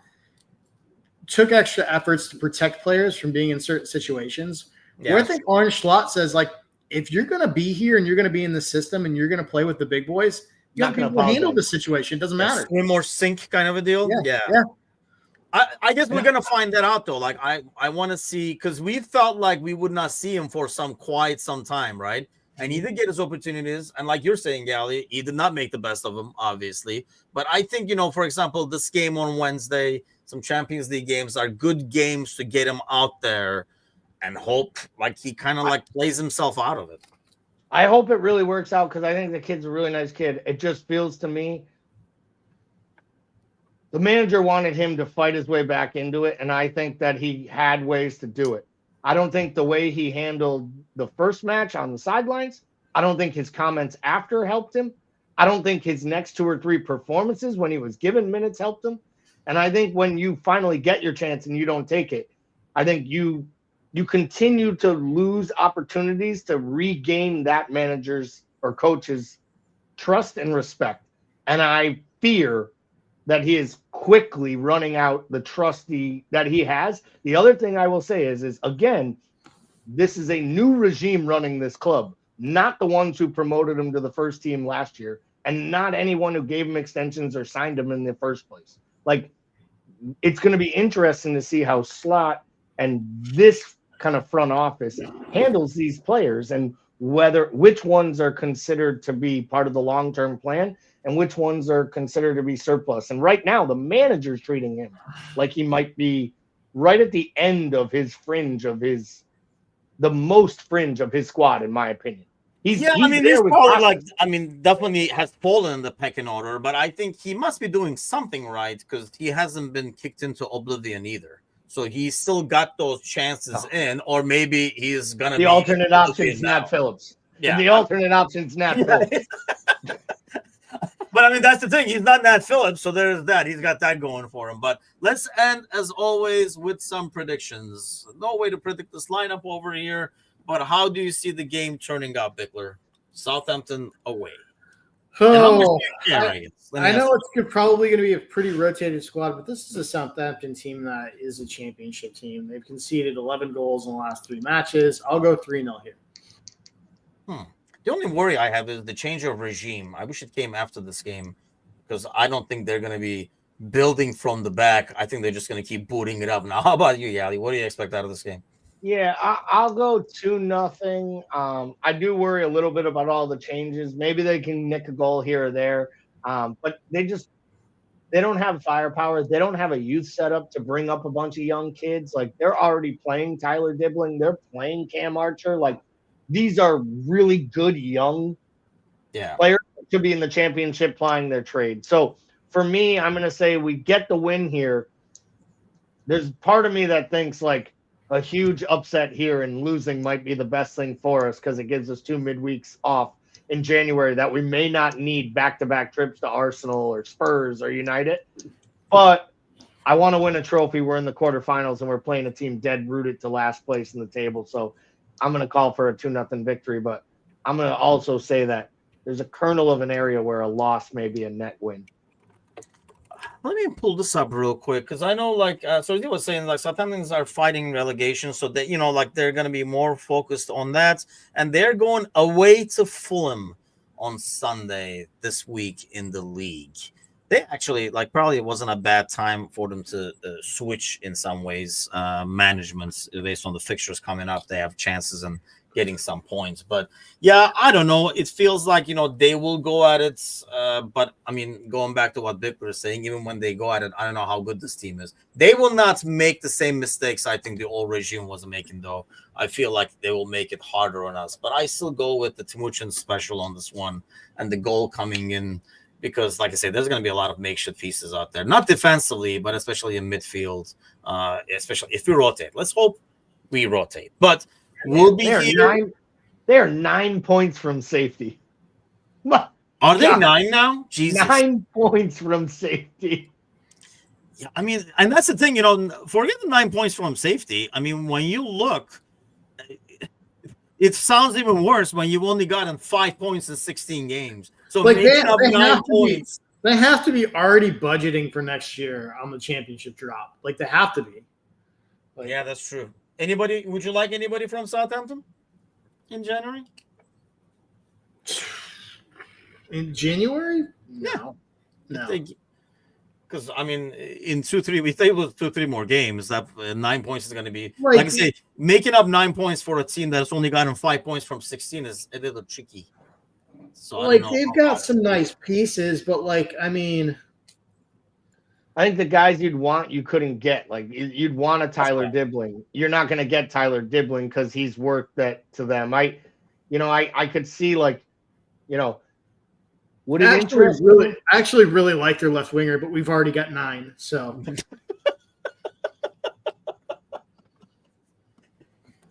took extra efforts to protect players from being in certain situations. Yes. Where I think Arne Slot says like, if you're going to be here and you're going to be in the system and you're going to play with the big boys, you have to handle the situation. It doesn't matter. Swim or sink kind of a deal. Yeah. I guess we're going to find that out, though. Like, I want to see, because we felt like we would not see him for some time, right? And he did get his opportunities. And like you're saying, Gally, he did not make the best of them, obviously. But I think, for example, this game on Wednesday, some Champions League games are good games to get him out there and hope like he kind of like plays himself out of it. I hope it really works out because I think the kid's a really nice kid. It just feels to me the manager wanted him to fight his way back into it, and I think that he had ways to do it. I don't think the way he handled the first match on the sidelines, I don't think his comments after helped him. I don't think his next 2 or 3 performances when he was given minutes helped him. And I think when you finally get your chance and you don't take it, I think you continue to lose opportunities to regain that manager's or coach's trust and respect. And I fear that he is quickly running out the trust that he has. The other thing I will say is again, this is a new regime running this club. not the ones who promoted him to the first team last year, and not anyone who gave him extensions or signed him in the first place. Like, it's going to be interesting to see how Slot and this kind of front office handles these players, and which ones are considered to be part of the long-term plan and which ones are considered to be surplus. And right now, the manager's treating him like he might be right at the end of his the most fringe of his squad, in my opinion. He's probably definitely has fallen in the pecking order, but I think he must be doing something right because he hasn't been kicked into oblivion either. So he's still got those chances in, or maybe he's going to be... The alternate option's Nat Phillips. Yeah. The alternate option's Nat Phillips. But, I mean, that's the thing. He's not Nat Phillips, so there's that. He's got that going for him. But let's end, as always, with some predictions. No way to predict this lineup over here, but how do you see the game turning out, Bickler? Southampton away. Oh, I know it's probably going to be a pretty rotated squad, but this is a Southampton team that is a championship team. They've conceded 11 goals in the last 3 matches. I'll go 3-0 here. The only worry I have is the change of regime. I wish it came after this game because I don't think they're going to be building from the back. I think they're just going to keep booting it up. Now, how about you, Yali? What do you expect out of this game? Yeah, I'll go 2-0. I do worry a little bit about all the changes. Maybe they can nick a goal here or there, but they don't have firepower. They don't have a youth setup to bring up a bunch of young kids. Like, they're already playing Tyler Dibbling. They're playing Cam Archer. Like, these are really good young players that should be in the championship plying their trade. So for me, I'm going to say we get the win here. There's part of me that thinks like a huge upset here and losing might be the best thing for us because it gives us 2 midweeks off in January that we may not need back-to-back trips to Arsenal or Spurs or United. But I want to win a trophy. We're in the quarterfinals and we're playing a team dead rooted to last place in the table. So I'm going to call for a 2-0 victory, but I'm going to also say that there's a kernel of an area where a loss may be a net win. Let me pull this up real quick because I know, like, so you were saying, like, Southamptons are fighting relegation, so that, you know, like, they're going to be more focused on that, and they're going away to Fulham on Sunday this week in the league. They actually, like, probably it wasn't a bad time for them to switch in some ways. Managements based on the fixtures coming up, they have chances and getting some points. But yeah, I don't know. It feels like, you know, they will go at it. But I mean, going back to what Vic was saying, even when they go at it, I don't know how good this team is. They will not make the same mistakes I think the old regime was making, though. I feel like they will make it harder on us. But I still go with the Timuchin special on this one and the goal coming in. Because, like I said, there's going to be a lot of makeshift pieces out there. Not defensively, but especially in midfield, especially if we rotate. Let's hope we rotate. But we'll be here. They're 9 points from safety. Are they 9 now? Jesus. 9 points from safety. Yeah, I mean, and that's the thing, you know, forget the 9 points from safety. I mean, when you look, it sounds even worse when you've only gotten 5 points in 16 games. So like they have to be already budgeting for next year on the championship drop. Like they have to be. Like, yeah, that's true. Anybody? Would you like anybody from Southampton in January? In January? No. Because I mean, in 2-3, we think with 2-3 more games, that 9 points is going to be like I say, making up 9 points for a team that's only gotten 5 points from 16 is a little tricky. So like they've got some nice pieces, but like I mean, I think the guys you'd want you couldn't get. Like you'd want a Tyler Dibbling. You're not going to get Tyler Dibbling because he's worth that to them. I could see like, you know, would it interest really? I actually really like their left winger, but we've already got 9. So.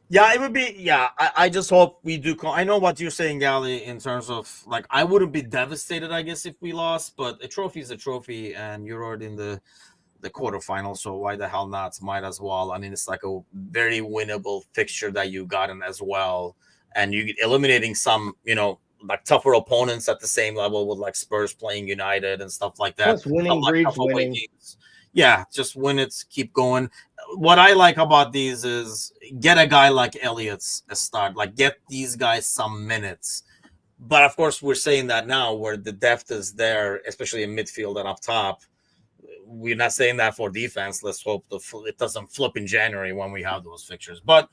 Yeah, it would be. Yeah, I just hope we do. I know what you're saying, Gali, in terms of like I wouldn't be devastated, I guess, if we lost. But a trophy is a trophy, and you're already in the quarterfinal, so why the hell not? Might as well. I mean, it's like a very winnable fixture that you got in as well, and you eliminating some, you know, like tougher opponents at the same level with like Spurs playing United and stuff like that. Plus winning breeds winning. Games. Yeah, just win it, keep going. what I like about these is get a guy like Elliott's a start. Like get these guys some minutes. But of course, we're saying that now where the depth is there, especially in midfield and up top. We're not saying that for defense. Let's hope it doesn't flip in January when we have those fixtures. But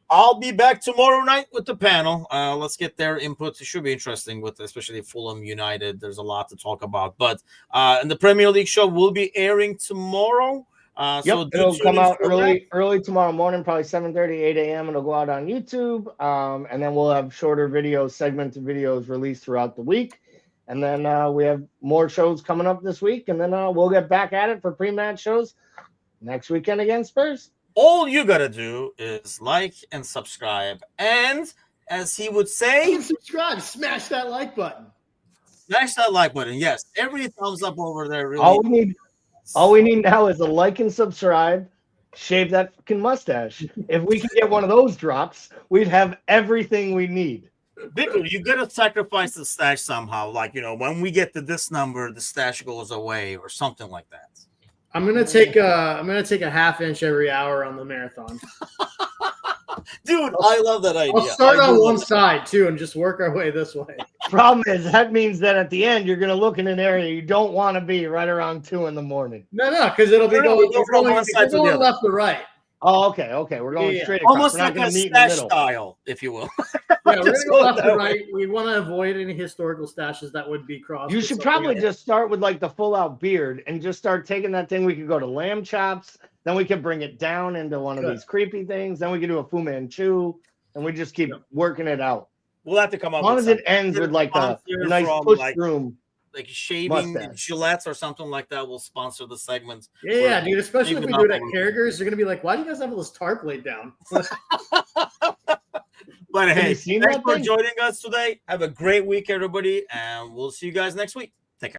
I'll be back tomorrow night with the panel. Let's get their input. It should be interesting with especially Fulham United. There's a lot to talk about. But and the Premier League show will be airing tomorrow. So it'll come out early tomorrow morning, probably 7:30, 8 a.m. It'll go out on YouTube, and then we'll have shorter videos, segmented videos released throughout the week. And then we have more shows coming up this week, and then we'll get back at it for pre-match shows next weekend against Spurs. All you got to do is like and subscribe. And as he would say, subscribe, smash that like button. Smash that like button. Yes, every thumbs up over there. Really. All we need now is a like and subscribe, shave that fucking mustache. If we can get one of those drops, we'd have everything we need. Victor, you got to sacrifice the stash somehow. Like, when we get to this number, the stash goes away or something like that. I'm gonna take a half inch every hour on the marathon. Dude, I love that idea. I'll start on one side too and just work our way this way. Problem is that means that at the end you're gonna look in an area you don't want to be right around 2 a.m. No, because it'll be going left to right. Oh, okay. We're going straight across. Almost like a stash style, if you will. Yeah, we're going to go left to right. We want to avoid any historical stashes that would be crossed. You should probably just start with like the full-out beard and just start taking that thing. We could go to lamb chops. Then we could bring it down into one of these creepy things. Then we could do a Fu Manchu. And we just keep working it out. We'll have to come up with as long as it ends with like a nice push room. Like shaving Gillettes or something like that will sponsor the segment. Yeah, dude. Especially if we do it at Carragher's, they're gonna be like, "Why do you guys have all this tarp laid down?" But hey, thanks for joining us today. Have a great week, everybody, and we'll see you guys next week.